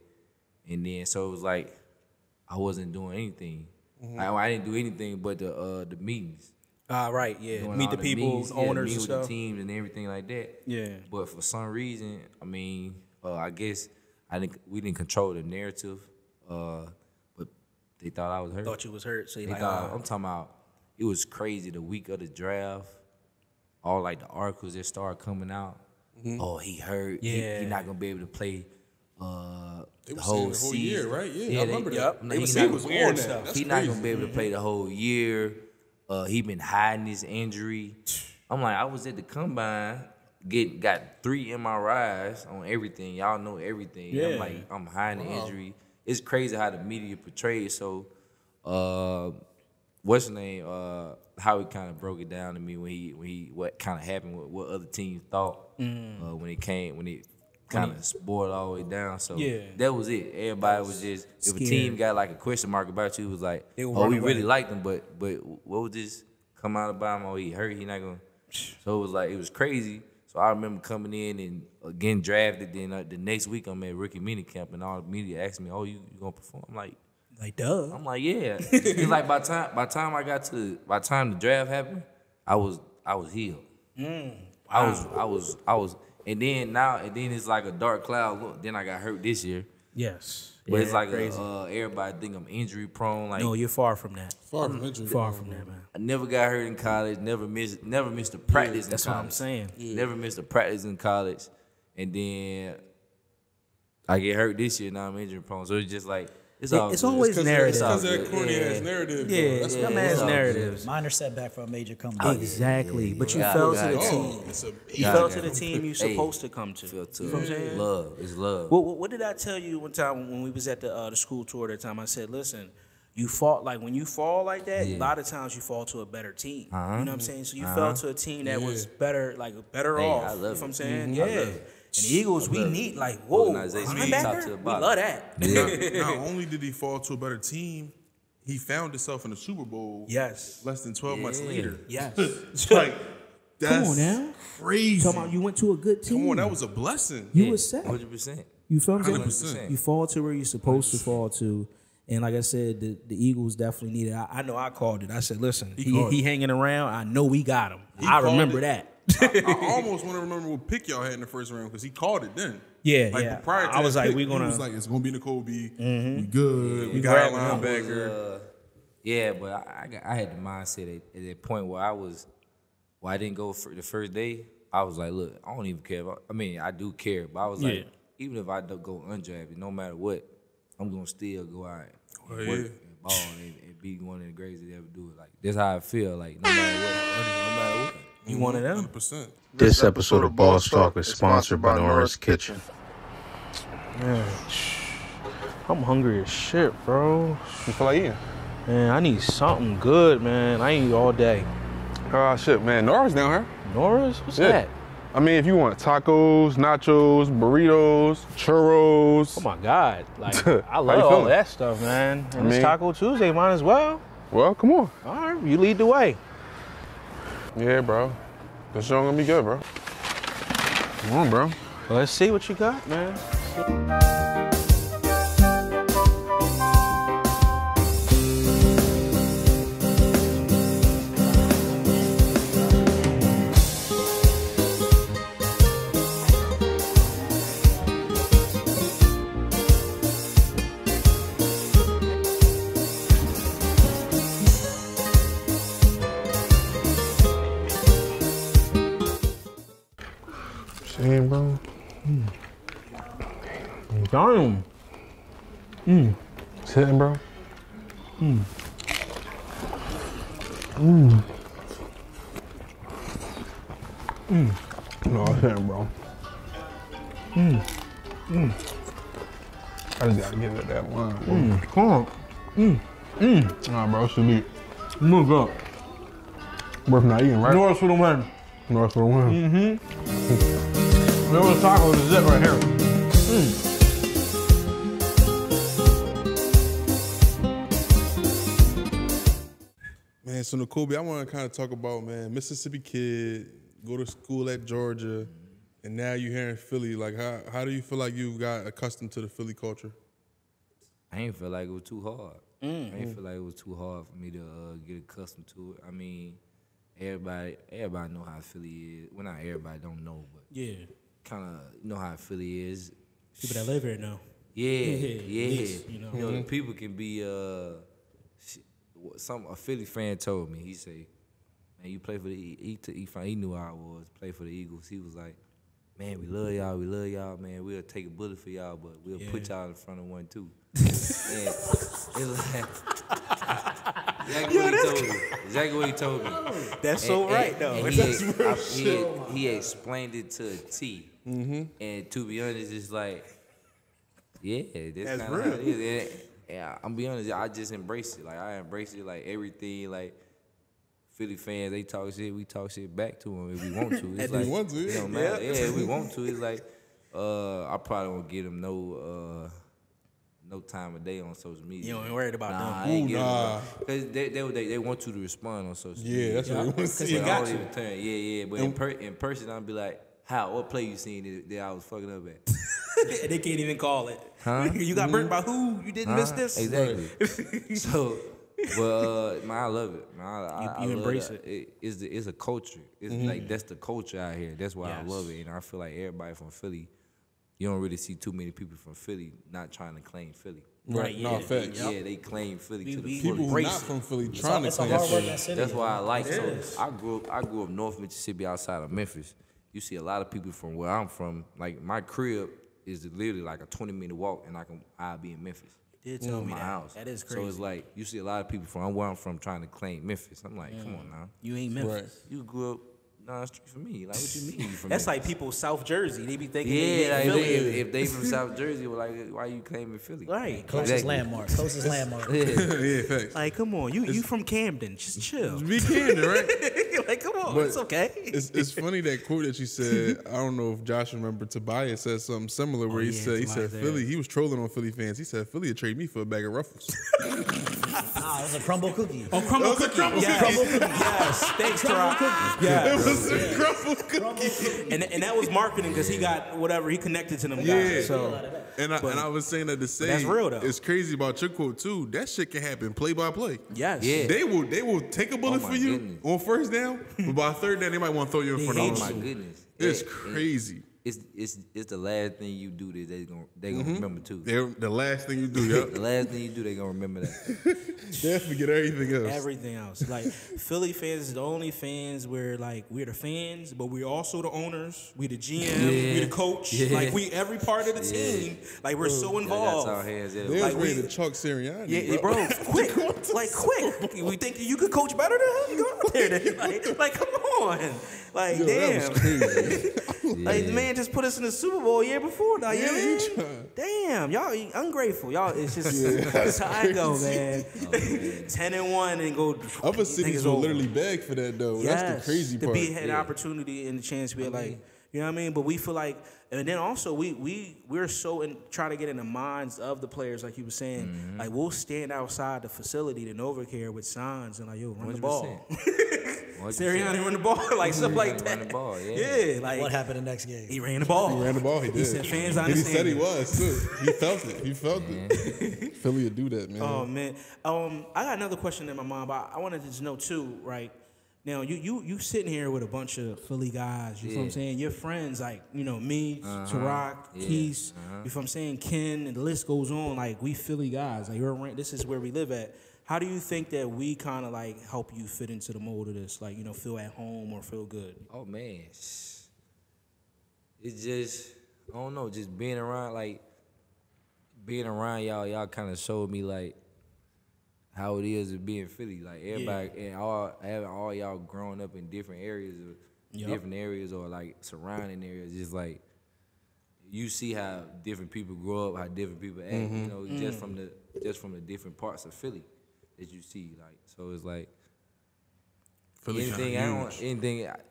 S5: and then so it was like I wasn't doing anything. I didn't do anything but the meetings.
S3: Right, yeah.
S5: Doing
S3: Meet
S5: all
S3: the people,
S5: meetings,
S3: owners
S5: meet
S3: and
S5: with
S3: stuff.
S5: the teams and everything like that.
S3: Yeah.
S5: But for some reason, I mean, I guess we didn't control the narrative. But they thought I was hurt.
S3: Thought you was hurt, so you like,
S5: I'm talking about. It was crazy the week of the draft. All like the articles that started coming out. Oh, he hurt.
S3: Yeah.
S5: He not gonna be able to play. The
S4: whole
S5: season.
S4: year, right? Yeah, I remember that.
S3: It was weird stuff.
S5: He's not gonna be able to play the whole year. He been hiding his injury. I'm like, I was at the combine, got 3 MRIs on everything. Y'all know everything.
S3: Yeah.
S5: I'm like, I'm hiding the injury. It's crazy how the media portrays. So, what's his name? How he kind of broke it down to me when he what kind of happened, what other teams thought when it kind of spoiled all the way down. So that was it. Everybody was just, if a team got like a question mark about you, it was like, oh, we really liked him, but what would this come out about him? Oh, he hurt, he not gonna. So it was like, it was crazy. So I remember coming in and getting drafted. Then the next week I'm at rookie mini camp, and all the media asked me, oh, you gonna perform? I'm like,
S3: duh.
S5: I'm like, yeah. It's like by the time the draft happened, I was healed. I was. And then it's like a dark cloud look. Then I got hurt this year.
S3: Yes.
S5: But it's like everybody think I'm injury prone. Like,
S3: no, you're far from that.
S4: Far from injury.
S3: Far from that, man.
S5: I never got hurt in college. Never missed a practice in college.
S3: That's what I'm saying.
S5: Never missed a practice in college. And then I get hurt this year. Now I'm injury prone. So it's just like, it's
S3: always narrative.
S4: It's because of that corny ass narrative.
S3: Yeah, that's dumb ass narratives.
S6: Minor setback for a major comeback.
S3: Exactly. But you fell to the team. You fell to the team you're supposed to come to. You know what I'm saying?
S5: Love. It's love.
S3: What did I tell you one time when we was at the school tour that time? I said, listen, you fought, like when you fall like that, a lot of times you fall to a better team. You know what I'm saying? So you fell to a team that was better, like better off.
S5: I love
S3: you know what I'm
S5: it.
S3: saying?
S5: I
S3: Yeah.
S5: love it.
S3: And the Eagles, we need like, whoa,
S5: Organization,
S3: linebacker?
S5: top to the
S3: We
S5: bottom.
S3: love that.
S4: Not only did he fall to a better team, he found himself in the Super Bowl.
S3: Yes.
S4: Less than 12 months later.
S3: Yes.
S4: Like, that's
S3: Come on now.
S4: crazy.
S3: Talking about you went to a good team.
S4: Come on, that was a blessing.
S3: You was set.
S5: 100%.
S3: You feel what I'm
S4: 100%.
S3: saying? You fall to where you're supposed to fall to. And like I said, the Eagles definitely needed. I know I called it. I said, listen, he hanging around. I know we got him. I remember that.
S4: I almost want to remember what pick y'all had in the first round because he called it then.
S3: Yeah,
S4: like,
S3: yeah.
S4: Prior to
S3: I was
S4: that
S3: like,
S4: pick,
S3: we gonna.
S4: He was like, it's gonna be Nakobe. We good. We got
S3: grabbing
S4: a
S3: him.
S4: linebacker.
S5: Yeah, but I had the mindset at that point where I didn't go for the first day. I was like, look, I don't even care. I do care, but I was like, even if I don't go undrafted, no matter what, I'm gonna still go out and work and ball and be one of the greatest that ever do it. Like, that's how I feel. Like, no matter what.
S3: You one of them?
S4: 100%.
S8: This episode of Boss Talk is sponsored by Nora's Kitchen.
S3: I'm hungry as shit, bro.
S8: You feel like eating?
S3: Man, I need something good, man. I ain't eat all day.
S8: Oh, shit, man. Nora's down here.
S3: Nora's? What's that?
S8: I mean, if you want tacos, nachos, burritos, churros.
S3: Oh, my God. Like, I love all that stuff, man. And it's Taco Tuesday, might as well.
S8: Well, come on.
S3: All right, you lead the way.
S8: Yeah, bro. This show gonna be good, bro. Come on, bro.
S3: Well, let's see what you got, man.
S8: Damn, bro.
S3: Damn.
S8: It's hitting, bro.
S3: No,
S8: it's hitting, bro. I just gotta get it at that line.
S3: Come on.
S8: Nah, bro, should be
S3: Move up.
S8: worth not eating, right?
S3: North for the win.
S8: North for the win.
S3: There was tacos is it right here.
S4: Man, so Nakobe, I want to kind of talk about, man, Mississippi kid, go to school at Georgia, and now you're here in Philly. Like, how do you feel like you got accustomed to the Philly culture?
S5: I ain't feel like it was too hard. I ain't feel like it was too hard for me to get accustomed to it. I mean, everybody know how Philly is. Well, not everybody don't know, but
S3: Yeah.
S5: kind of know how Philly is.
S3: People that live here know.
S5: Yeah.
S3: Least,
S5: You know, the people can be a Philly fan told me, he say, man, you play for the he knew how I was, play for the Eagles. He was like, man, we love y'all, man. We'll take a bullet for y'all, but we'll put y'all in front of one too. And it's like exactly what he told me.
S3: That's so right, though.
S5: He explained it to a T. And to be honest, it's like, yeah, that's kind of how it is. And I'm be honest, I just embrace it. Like, I embrace it, like, everything, like, Philly fans, they talk shit, we talk shit back to them if we want to. It's like,
S4: we want to,
S5: it don't matter. Yeah, if we want to. It's like, I probably won't get them no time of day on social media.
S3: You ain't worried about them.
S5: I ain't getting them. Because they want you to respond on social media.
S4: Yeah, that's what we want to see.
S3: You got you.
S5: But in person, I'll be like, what play you seen that I was fucking up at?
S3: They can't even call it.
S5: Huh?
S3: You got burnt by who? You didn't miss this?
S5: Exactly. So, man, I love it. Man, I
S3: embrace
S5: love it. It's a culture. It's like, that's the culture out here. That's why I love it. And I feel like everybody from Philly, you don't really see too many people from Philly not trying to claim Philly.
S3: Right,
S4: No, facts.
S5: Yeah, they claim Philly to the
S4: People
S5: fullest.
S4: who not from Philly trying to claim Philly.
S5: That's why I like it. So I grew up North Mississippi outside of Memphis. You see a lot of people from where I'm from. Like, my crib is literally like a 20-minute walk, and I'll be in Memphis.
S3: You did tell me
S5: my
S3: that.
S5: house.
S3: That is crazy.
S5: So it's like, you see a lot of people from where I'm from trying to claim Memphis. I'm like, come on now.
S3: You ain't Memphis.
S5: You grew up down the street from me. Like, what you mean you from
S3: That's
S5: Memphis?
S3: like people South Jersey. They be thinking
S5: Yeah,
S3: they
S5: like,
S3: Philly.
S5: if they from South Jersey, well, like, why you claiming Philly?
S3: Right.
S6: Closest landmark. Closest landmark.
S4: Yeah, facts.
S3: Like, come on. You from Camden. Just chill.
S4: Be Camden, right?
S3: Like, come on.
S4: But
S3: it's okay.
S4: It's funny that quote that you said. I don't know if Josh remember. Tobias said something similar where he said Philly. He was trolling on Philly fans. He said Philly would trade me for a bag of Ruffles.
S6: Nah, it was a crumble cookie.
S3: Oh, crumble cookie. Yes. Thanks, Rock.
S4: It was a crumble cookie.
S3: And that was marketing because he got whatever he connected to them guys.
S4: Yeah.
S3: So
S4: And I was saying that to say
S3: that's real, though.
S4: It's crazy about your quote too. That shit can happen play by play.
S3: yes.
S5: Yeah.
S4: They will take a bullet
S5: Oh,
S4: for
S5: my
S4: you
S5: goodness.
S4: on first down, but by third down they might want to throw you in front
S5: Oh
S4: of
S5: my
S4: them.
S5: goodness.
S4: It's
S5: And
S4: crazy.
S5: It's the last thing you do that they gonna remember too.
S4: They're the last thing you do, yep.
S5: The last thing you do, they gonna remember that.
S4: They'll forget everything else.
S3: Everything else. Like, Philly fans is the only fans where, like, we're the fans, but we're also the owners. We the GM. We the coach.
S5: Yeah.
S3: Like, we every part of the team. Like, we're so involved.
S5: That's our hands.
S4: They
S3: Like,
S4: was ready
S3: we-
S4: to chalk Sirianni.
S3: Yeah, bro, quick. Like, quick. We think you could coach better than him? You go out there then. Like, come on. Like,
S4: Yo,
S3: damn.
S4: that was crazy.
S3: Like the man just put us in the Super Bowl a year before. Now, damn, y'all ungrateful. Y'all, it's just that's how I go, man. 10-1 and go.
S4: Other cities will literally beg for that though.
S3: Yes,
S4: that's the crazy part.
S3: To be had opportunity and the chance to be like, you know what I mean? But we feel like, and then also we're so trying to get in the minds of the players, like you were saying. Like we'll stand outside the facility, the NovaCare, with signs and like, yo, run the ball. Sirianni run the ball, like stuff like that.
S5: Run the ball,
S3: Yeah, like
S6: what happened the next game?
S3: he ran the ball.
S4: He ran the ball. He did.
S3: He said fans
S4: and
S3: understand.
S4: He said he was too. He felt it. He felt it. Philly would do that, man.
S3: Oh man. I got another question in my mind, but I wanted to just know too, right? Now you sitting here with a bunch of Philly guys, you know what I'm saying? Your friends, like, you know, me, Taraq, Quise, you know what I'm saying, Ken, and the list goes on. Like, we Philly guys. Like, this is where we live at. How do you think that we kind of like help you fit into the mold of this? Like, you know, feel at home or feel good?
S5: Oh man, it's just, I don't know, just being around y'all kind of showed me like how it is to be in Philly. Like everybody and all y'all growing up in different areas or like surrounding areas, just like you see how different people grow up, how different people act, you know, just from the different parts of Philly that you see. Like, so it's like anything I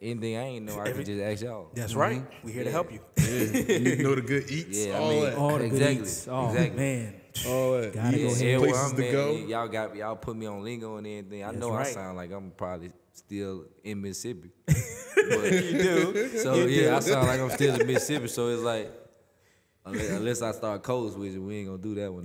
S5: ain't know, I can just ask y'all.
S3: That's right. We here to help you.
S4: You know the good eats,
S3: all the good eats. Oh man.
S4: All that.
S3: Gotta go ahead.
S4: Places to go.
S5: Y'all put me on lingo and everything. I know I sound like I'm probably still in Mississippi. But,
S3: You do.
S5: So I sound like I'm still in Mississippi. So it's like, unless I start code switching, we ain't gonna do that one.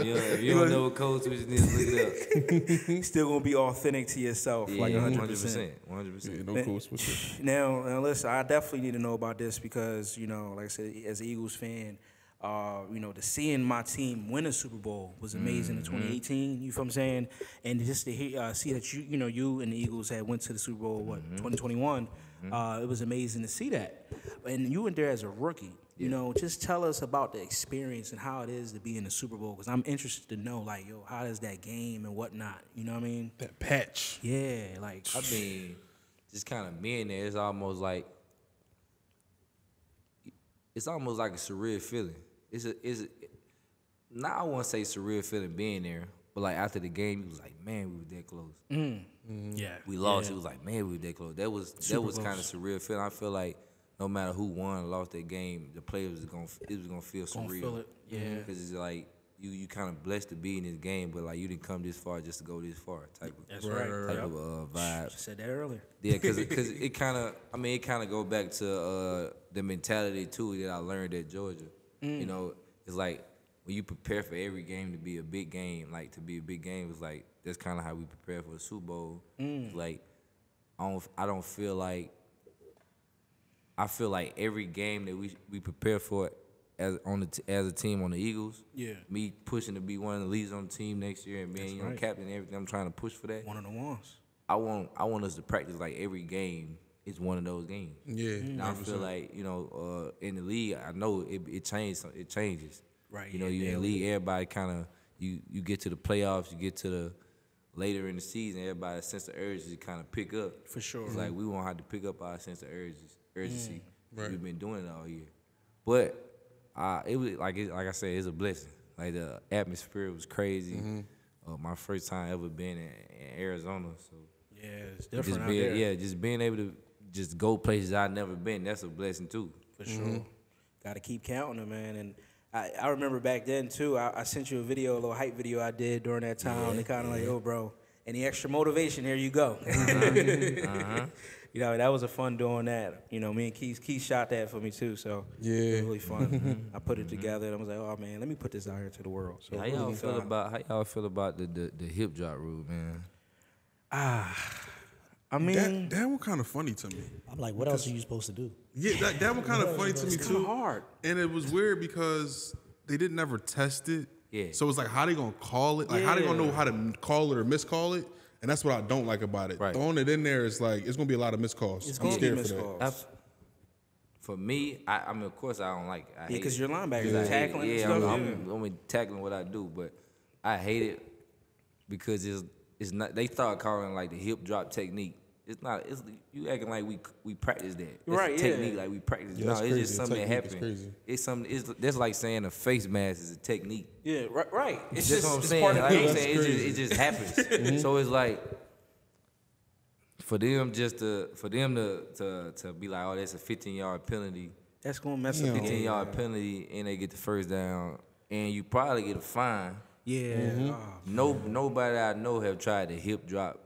S5: If you don't know what code switching is, look it up.
S3: Still gonna be authentic to yourself, like 100%.
S5: 100%.
S4: No code switching.
S3: Now, listen, I definitely need to know about this because, you know, like I said, as an Eagles fan, you know, seeing my team win a Super Bowl was amazing in 2018. You feel what I'm saying? And just to see that you and the Eagles had went to the Super Bowl 2021. It was amazing to see that. And you went there as a rookie. You know, just tell us about the experience and how it is to be in the Super Bowl, because I'm interested to know, like, yo, how does that game and whatnot? You know what I mean?
S4: That patch.
S3: Yeah, like,
S5: I mean, just kind of being there, it's almost like a surreal feeling. Now I won't say surreal feeling being there, but like after the game, you was like, man, we were that close.
S3: Yeah,
S5: we lost. It was like, man, we were that close. That was kind of surreal feeling. I feel like no matter who won or lost that game, the players was gonna feel surreal.
S3: Feel it. Yeah,
S5: because it's like you kind of blessed to be in this game, but like you didn't come this far just to go this far. Type of vibe.
S3: Said that earlier.
S5: Yeah, because it kind of go back to the mentality too that I learned at Georgia. You know, it's like when you prepare for every game to be a big game, it's like that's kind of how we prepare for the Super Bowl. Like I feel like every game that we prepare for as a team on the Eagles. Yeah. Me pushing to be one of the leaders on the team next year and being captain and everything. I'm trying to push for that.
S3: One of the ones.
S5: I want us to practice like every game is one of those games. Yeah. Now I feel like, you know, in the league, I know it changes.
S3: Right.
S5: You know, you in the league, everybody kind of you get to the playoffs, you get to the later in the season, everybody's sense of urgency kind of pick up.
S3: For sure.
S5: It's like we won't have to pick up our sense of urgency. Right. We've been doing it all year. But it was like I said, it's a blessing. Like the atmosphere was crazy. My first time ever been in Arizona, so
S3: yeah, it's different out there.
S5: Yeah, just being able to just go places I've never been, that's a blessing too.
S3: For sure. Got to keep counting them, man. And I remember back then too, I sent you a little hype video I did during that time. And they kind of like, oh, bro, any extra motivation, here you go. You know, that was a fun doing that. You know, me and Keith shot that for me too, so it was really fun. I put it together and I was like, oh man, let me put this out here to the world. So
S5: how y'all feel about the hip drop rule, man?
S4: I mean, that one kind of funny to me.
S6: I'm like, what else are you supposed to do?
S4: Yeah, that one kind of funny to me too.
S3: It's hard.
S4: And it was weird because they didn't ever test it. Yeah. So it's like, how they gonna call it? Like, how they gonna know how to call it or miscall it? And that's what I don't like about it. Right. Throwing it in there is like, it's gonna be a lot of miscalls. I'm scared for that.
S5: For me, I mean, of course, I don't like it.
S3: Because you're linebacker, tackling.
S5: Yeah, I'm tackling what I do, but I hate it because it's not. They start calling it like the hip drop technique. It's not. It's you acting like we practice that. It's
S3: Right,
S5: a technique like we practice.
S4: Yeah,
S5: No,
S4: that's
S5: it's
S4: crazy.
S5: just something that
S4: Technique is
S5: happens.
S4: crazy.
S5: It's something. That's like saying a face mask is a technique.
S3: Yeah, right. It's
S5: That's
S3: just
S5: what I'm
S3: it's
S5: saying.
S3: part of
S5: Like
S3: the
S5: I'm
S3: game.
S5: saying, it just happens. So it's like for them to be like, oh, that's a 15-yard penalty.
S3: That's gonna mess up the game.
S5: 15-yard penalty, and they get the first down, and you probably get a fine.
S3: Yeah.
S5: Nobody I know have tried to hip drop.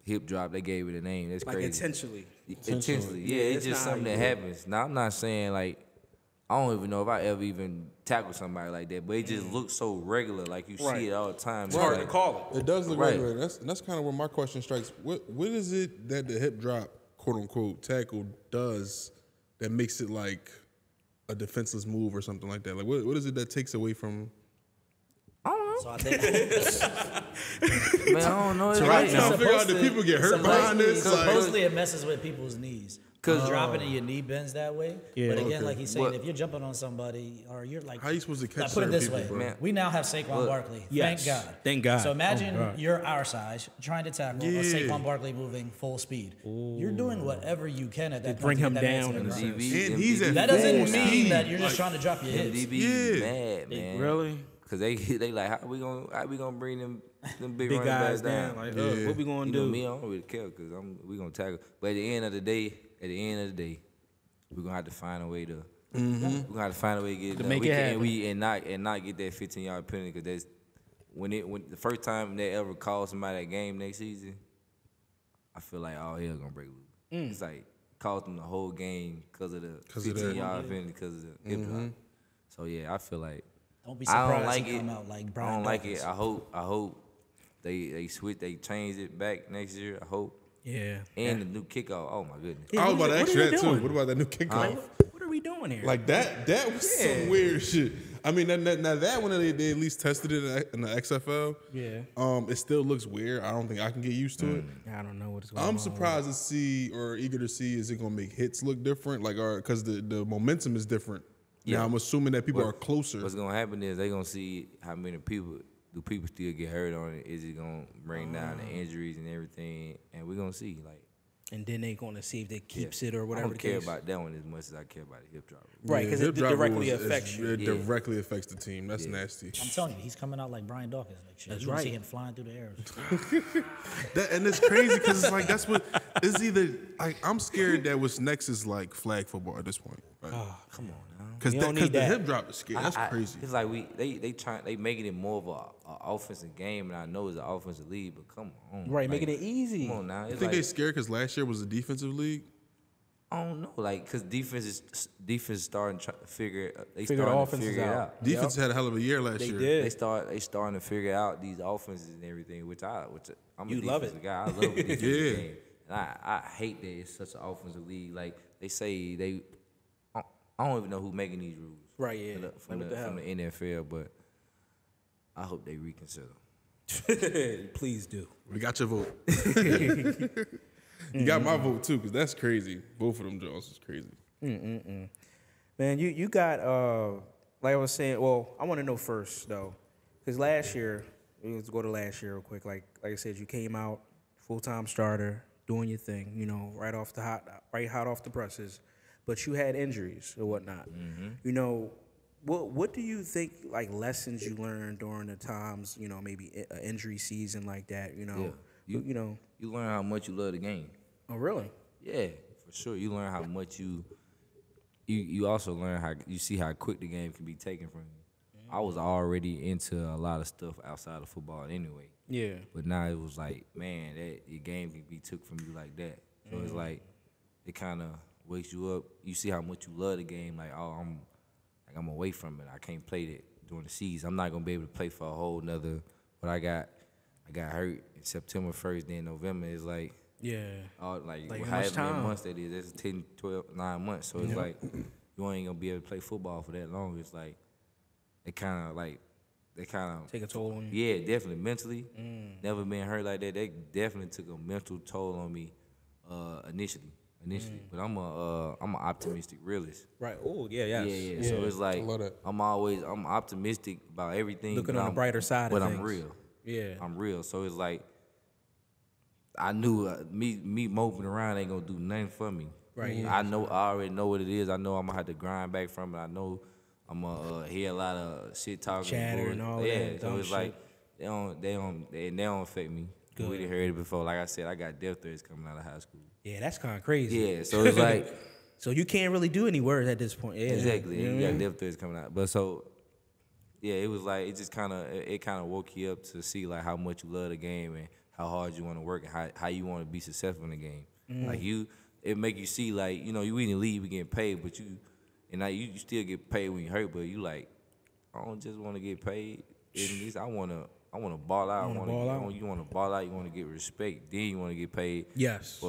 S5: They gave it a name. That's
S3: Like
S5: crazy.
S3: intentionally.
S5: Intentionally. Yeah,
S3: it's
S5: it's just
S3: not
S5: something
S3: how
S5: that
S3: you
S5: happens. Now I'm not saying like I don't even know if I ever even tackle somebody like that, but it just looks so regular, like you
S3: Right.
S5: see it all the time.
S3: It's hard
S5: like,
S3: to call it.
S4: It does look
S5: Right.
S4: regular. That's kind of where my question strikes. What is it that the hip drop, quote unquote, tackle does that makes it like a defenseless move or something like that? Like what is it that takes away from?
S6: So I think
S5: Man, I don't know. It's
S4: Right
S5: like,
S4: now, figure out that people get hurt behind this.
S6: supposedly it messes with people's knees. Because dropping in your knee bends that way.
S3: Yeah.
S6: But again,
S4: Okay.
S6: like he's saying,
S5: What-
S6: if you're jumping on somebody or you're like,
S4: How you supposed to catch
S6: like, put it this
S4: certain
S6: way,
S4: people,
S5: bro? Man.
S6: we now have Saquon Barkley.
S3: Yes.
S6: Thank God.
S3: Thank God.
S6: So imagine
S3: Oh, God.
S6: you're our size, trying to tackle
S4: Yeah.
S6: a Saquon Barkley moving full speed. You're doing whatever you can at that point
S3: bring
S6: to
S3: him
S6: get that man
S3: down
S6: to the
S3: in the
S6: ground.
S5: MDB,
S4: And he's at
S6: That
S4: full
S6: doesn't mean
S4: speed.
S6: that you're just
S4: Like,
S6: trying to drop your hips.
S5: MDB
S4: Yeah.
S5: mad, man.
S3: Really?
S5: Cause they like how we gonna bring them big
S3: Big
S5: running
S3: guys
S5: backs down.
S3: down. Like,
S4: Yeah.
S3: what we gonna
S5: You
S3: do?
S5: know me, I don't really care because we gonna tackle. But at the end of the day, we're gonna have to find a way to. We're gonna have to find a way to get it done.
S3: make
S5: We
S3: it
S5: can-
S3: happen.
S5: and not get that 15-yard penalty because that's when the first time they ever called somebody that game next season, I feel like all hell gonna break loose. It's like cost them the whole game because of the 15-yard penalty because of the hip drop. So yeah, I feel like
S6: Don't be
S5: I don't
S6: surprised
S5: like
S6: he
S5: it.
S6: come out like
S5: I
S6: Brian
S5: don't like
S6: Dawkins.
S5: it. I hope they switch, they change it back next year. I hope.
S3: Yeah.
S5: And the new kickoff. Oh my goodness.
S3: Yeah,
S4: I was
S3: what
S4: about to
S3: is
S4: ask
S3: it-
S4: you
S3: what are
S4: that
S3: they
S4: too.
S3: doing?
S4: What about that new kickoff?
S3: What are we doing here?
S4: Like that was some weird shit. I mean, now that one they at least tested it in the XFL.
S3: Yeah.
S4: It still looks weird. I don't think I can get used to it.
S3: I don't know what's going on.
S4: I'm surprised to see or eager to see is it gonna make hits look different, like because the momentum is different.
S5: Yeah.
S4: Now I'm assuming that people
S5: What-
S4: are closer.
S5: What's gonna happen is they gonna see how many people still get hurt on it. Is it gonna bring down the injuries and everything? And we're gonna see like.
S3: And then they gonna see if they keeps
S5: yeah.
S3: it or whatever.
S5: I don't care
S3: the case.
S5: about that one as much as I care about the hip drop.
S3: Right, because
S4: hip
S3: it
S4: drop
S3: directly
S4: rules
S3: affects you.
S4: It
S5: Yeah.
S4: directly affects the team. That's nasty.
S6: I'm telling you, he's coming out like Brian Dawkins next year.
S3: That's
S6: You're gonna
S3: right.
S6: see him flying through the air.
S4: And it's crazy because it's like that's what it's either. Like, I'm scared that what's next is like flag football at this point. Come on now. Because
S3: You don't need
S4: the
S3: that.
S4: hip drop is scary. That's crazy.
S5: It's like they making it more of a offensive game, and I know it's an offensive league, but come on,
S3: Right,
S5: like,
S3: making it easy.
S5: Come on now,
S4: I
S5: it's
S4: think they
S5: like,
S4: scared because last year was a defensive league.
S5: I don't know, like because defense starting to figure they
S3: Figure the
S5: starting to
S3: offenses
S5: figure it
S3: out.
S5: out.
S4: Defense had a hell of a year last
S3: They
S4: year.
S3: did.
S5: They starting to figure out these offenses and everything, which I'm
S3: You
S5: a
S3: love
S5: defensive
S3: it.
S5: guy. I love a defensive
S4: Yeah.
S5: game, and I hate that it's such an offensive league. Like they say I don't even know who's making these rules.
S3: Right, yeah.
S5: From
S3: Like, what the hell?
S5: the NFL, but I hope they reconsider.
S3: Please do.
S4: We got your vote. You got my vote too, because that's crazy. Both of them Jones is crazy.
S3: Man, you got like I was saying. Well, I want to know first though, because last year, let's go to last year real quick. Like I said, you came out full-time starter, doing your thing. You know, right hot off the presses, but you had injuries or whatnot. You know, what do you think like lessons you learned during the times? You know, maybe an injury season like that. You know,
S5: Yeah.
S3: you know.
S5: You learn how much you love the game.
S3: Oh, really?
S5: Yeah, for sure. You learn how much you also learn how you see how quick the game can be taken from you. I was already into a lot of stuff outside of football anyway.
S3: Yeah.
S5: But now it was like, man, that your game can be took from you like that. So it's like it kind of wakes you up. You see how much you love the game. Like, oh, I'm away from it. I can't play that during the season. I'm not gonna be able to play for a whole nother. But I got hurt in September 1st. Then November is like.
S3: Yeah.
S5: Like
S3: how much
S5: however
S3: time?
S5: many months that is, that's 10, 12, 9 months. So it's like you ain't gonna be able to play football for that long. It's like they kind of
S3: Take a toll on you.
S5: Yeah, definitely mentally. Never been hurt like that. They definitely took a mental toll on me initially. But I'm an optimistic realist.
S3: Right. Oh, yeah, yes.
S5: Yeah. So it's like
S4: I love that.
S5: I'm optimistic about everything.
S3: Looking
S5: but
S3: on the brighter side of
S5: But I'm
S3: things.
S5: real.
S3: Yeah.
S5: I'm real. So it's like I knew me moping around ain't gonna do nothing for me.
S3: Right.
S5: I already know what it is. I know I'm gonna have to grind back from it. I know I'm gonna hear a lot of shit talking,
S3: chatter and all that.
S5: Yeah, so
S3: dumb
S5: it's
S3: shit.
S5: like they don't affect me.
S3: Good.
S5: We done heard it before. Like I said, I got death threats coming out of high school.
S3: Yeah, that's kind of crazy.
S5: Yeah, so it's like
S3: so you can't really do any words at this point. Yeah,
S5: exactly.
S3: You know
S5: You
S3: what I
S5: got
S3: mean?
S5: death threats coming out, but so. Yeah, it was like it just kind of woke you up to see like how much you love the game and how hard you want to work and how you want to be successful in the game. Like it make you see like you in the league we getting paid, but you still get paid when you hurt, but you like I don't just want to get paid. I want to ball out. You want to ball out. You want to get respect. Then you want to get paid.
S3: Yes.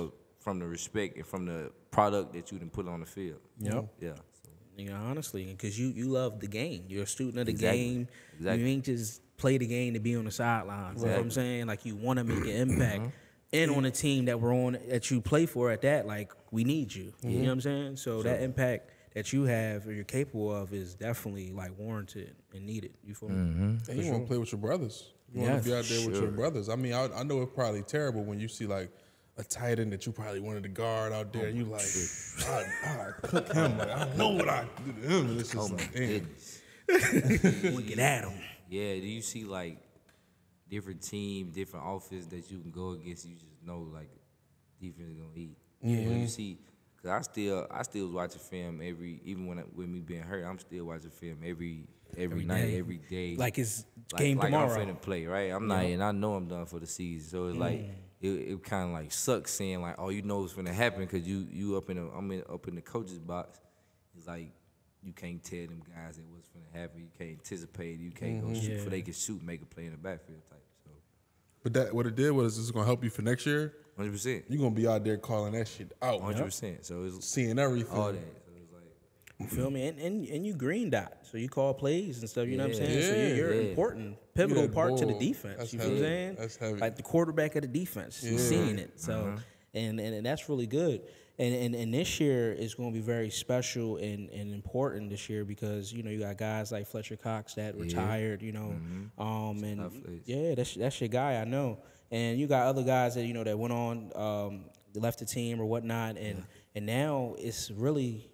S5: From the respect and from the product that you done put on the field.
S3: Yep.
S5: Yeah.
S3: You know, honestly, because you love the game. You're a student of the
S5: Exactly.
S3: game.
S5: Exactly.
S3: You ain't just play the game to be on the sidelines. You know what I'm saying? Like, you want to make an impact. And on the team that you play for at that, like, we need you. You know what I'm saying? So that impact that you have or you're capable of is definitely, like, warranted and needed. You feel me?
S4: And you want to play with your brothers. You want to be out there with your brothers. I mean, I know it's probably terrible when you see, like, a tight end that you probably wanted to guard out there, and you like, I cook him. Like, I know what I do to him. And it's just like, damn.
S3: We get at him.
S5: Yeah, do you see like different team, different offense that you can go against? You just know like defense is gonna eat. Yeah, you see, cause I still was watching film even with me being hurt. I'm still watching film every night, every day.
S3: Like it's game tomorrow.
S5: I'm finna play, right? I'm not, and I know I'm done for the season. So it's like it kind of like sucks seeing like, oh, you know what's finna happen because you up in the coach's box. It's like you can't tell them guys that what's finna happen. You can't anticipate. You can't go shoot before they can shoot, make a play in the backfield type. So,
S4: But what it did was it's gonna help you for next year.
S5: 100%.
S4: You're gonna be out there calling that shit out.
S5: 100%. So it's
S4: seeing everything.
S5: all that. So it's like.
S3: You feel me? And you green dot, so you call plays and stuff. You know what I'm saying? So
S4: Yeah.
S3: you're an important, pivotal
S4: Yeah,
S3: part to the
S4: bull.
S3: defense.
S4: That's
S3: You feel what I'm
S4: heavy.
S3: saying?
S4: That's heavy.
S3: Like the quarterback of the defense. You're seeing it. So and that's really good. And this year is going to be very special and important this year because you got guys like Fletcher Cox that retired. And yeah, that's your guy. I know. And you got other guys that that went on, left the team or whatnot, and now it's really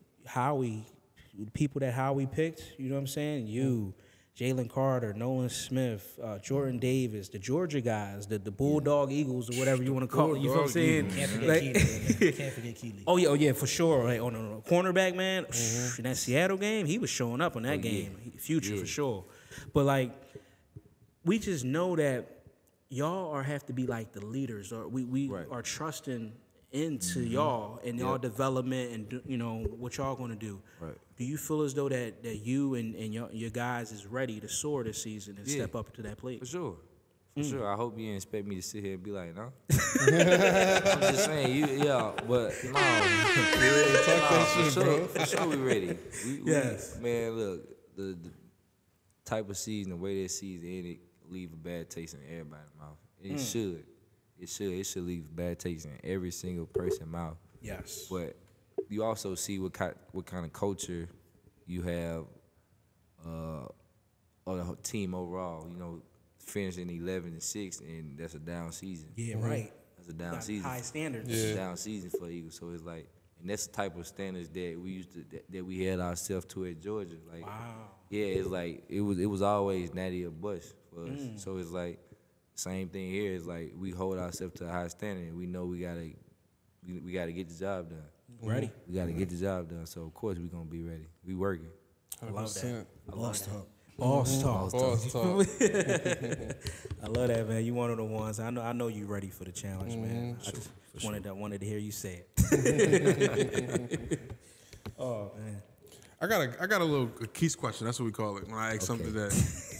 S3: people that Howie picked, you know what I'm saying? You, Jalen Carter, Nolan Smith, Jordan Davis, the Georgia guys, the Bulldog Eagles or whatever you want to call it. You know what I'm saying?
S6: Can't forget Keely. Can't forget Keely.
S3: Oh yeah, for sure. Like, on the cornerback, man, in that Seattle game, he was showing up in that game. Future for sure. But like, we just know that y'all have to be like the leaders, or we are trusting into y'all and y'all development and what y'all gonna do. Right. Do you feel as though that you and your guys is ready to soar this season and step up to that plate?
S5: For sure. For sure. I hope you didn't expect me to sit here and be like, no. I'm just saying, but no. For sure we ready.
S3: Yes.
S5: Man, look, the type of season, the way that season ended, leave a bad taste in everybody's mouth. And it should. It should leave a bad taste in every single person's mouth.
S3: Yes.
S5: But you also see what kind of culture you have on the team overall. Finishing 11-6, and that's a down season.
S3: Yeah, right.
S5: That's a down season.
S3: High standards.
S5: That's a down season for the Eagles. So it's like, and that's the type of standards that we held ourselves to at Georgia. Like,
S3: Wow.
S5: Yeah, it's like it was always natty or bust for us. So it's like same thing here. It's like we hold ourselves to a high standard, and we know we gotta get the job done.
S3: Ready.
S5: We gotta get the job done. So of course we gonna be ready. We working.
S3: I love that.
S6: Boss talk.
S3: Boss talk.
S4: Boss talk.
S3: I love that, man. You one of the ones. I know you ready for the challenge, man. I just wanted to hear you say it. Oh man.
S4: I got a little Quise question. That's what we call it when I ask something that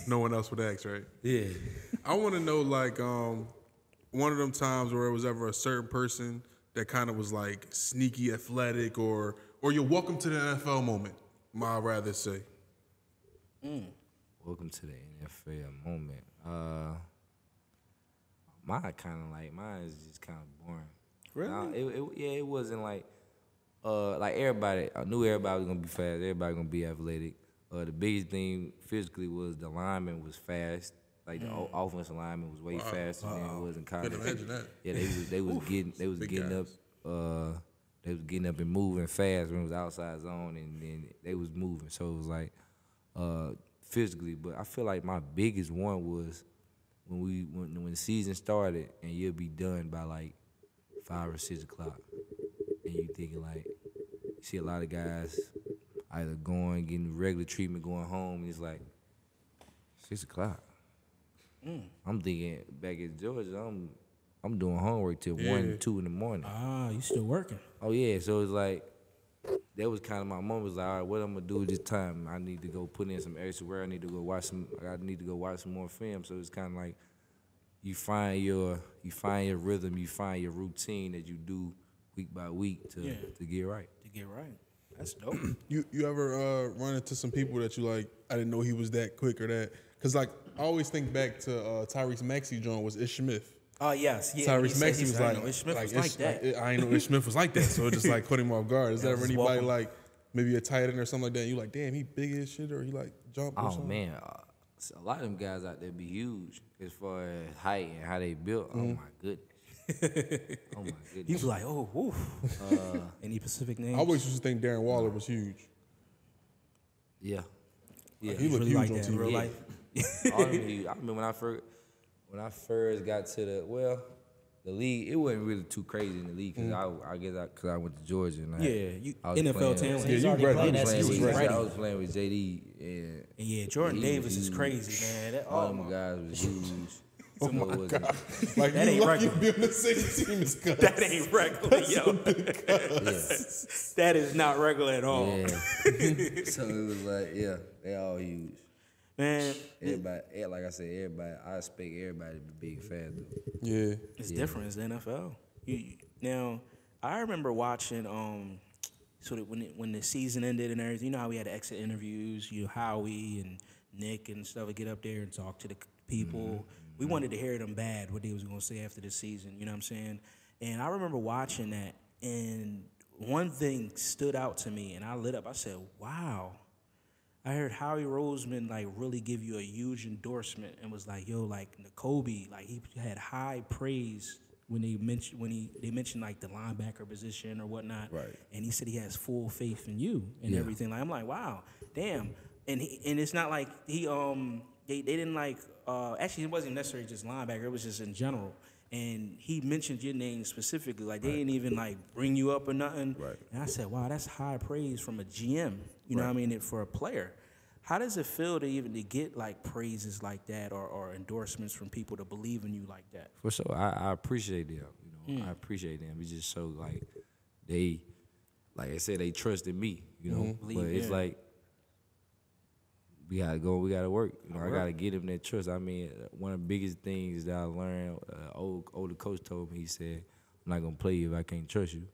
S4: no one else would ask, right?
S3: Yeah.
S4: I want to know like one of them times where it was ever a certain person that kind of was like sneaky athletic or your welcome to the NFL moment. I'd rather say.
S5: Welcome to the NFL moment. Mine is just kind of boring.
S3: Really?
S5: It wasn't like everybody. I knew everybody was gonna be fast. Everybody gonna be athletic. The biggest thing physically was the lineman was fast. Like the offensive lineman was way faster than it was in college.
S4: Couldn't imagine that.
S5: Yeah, they was getting up. They was getting up and moving fast when it was outside zone, and then they was moving. So it was like physically. But I feel like my biggest one was when the season started and you'll be done by like 5 or 6 o'clock, and you thinking like, you see a lot of guys either getting regular treatment, going home, and it's like 6 o'clock. I'm thinking back at Georgia, I'm doing homework till 1, 2 in the morning.
S3: Ah, you still working?
S5: Oh yeah, so it's like that was kind of my moment. Was like, all right, what I'm gonna do this time? I need to go put in some extra work. I need to go watch some more film. So it's kind of like you find your rhythm, you find your routine that you do week by week to get right.
S3: To get right. That's dope.
S4: You ever run into some people that you like, I didn't know he was that quick or that? Because like I always think back to Tyrese Maxey joint was Ish Smith.
S3: Oh, yes. Yeah,
S4: Tyrese Maxey was like,
S3: Ish Smith was like that.
S4: I ain't know Ish Smith was like that, so it just like caught him off guard. Is there ever anybody like maybe a tight end or something like that, and you like, damn, he big as shit, or he like jump or something?
S5: Oh man, a lot of them guys out there be huge as far as height and how they built. Oh my goodness. Oh my goodness.
S3: He was like, oh, woof. Any Pacific names?
S4: I always used to think Darren Waller was huge.
S5: Yeah. Yeah.
S4: He looked
S3: really
S4: huge
S3: like
S4: on
S3: that in
S4: TV.
S3: real life.
S5: All them huge. I remember when I first got to the league, it wasn't really too crazy in the league because I went to Georgia and I was
S3: NFL team.
S4: Yeah, you ready?
S5: I was playing with JD and
S3: yeah, Jordan Davis is crazy, man.
S5: all them guys was huge.
S4: Oh my God! Like
S3: That
S4: you
S3: ain't
S4: lucky
S3: regular.
S4: be on the same team as Cuz.
S3: That ain't regular, yo. That is not regular at all.
S5: Yeah. So it was like, yeah, they all huge.
S3: Man,
S5: Everybody, like I said, I expect everybody to be big fans though.
S4: Yeah.
S3: it's different. It's the NFL. Now, I remember watching so that when the season ended and everything, you know how we had exit interviews, Howie and Nick and stuff would get up there and talk to the people. We wanted to hear them bad, what they was going to say after the season, you know what I'm saying? And I remember watching that, and one thing stood out to me, and I lit up. I said, wow. I heard Howie Roseman, like, really give you a huge endorsement and was like, yo, like, Nakobe, like, he had high praise when they mentioned like, the linebacker position or whatnot.
S5: Right.
S3: And he said he has full faith in you and everything. Like, I'm like, wow, damn. And it's not like they didn't like, actually, it wasn't necessarily just linebacker. It was just in general. And he mentioned your name specifically. Like, they didn't even, like, bring you up or nothing.
S5: Right.
S3: And I said, wow, that's high praise from a GM, you know what I mean, for a player. How does it feel to get, like, praises like that or endorsements from people to believe in you like that?
S5: For sure. I appreciate them. You know, I appreciate them. It just shows, like, like I said, they trusted me, you know. But it's like, we gotta work. You know, I gotta get him that trust. I mean, one of the biggest things that I learned, older coach told me, he said, I'm not gonna play you if I can't trust you.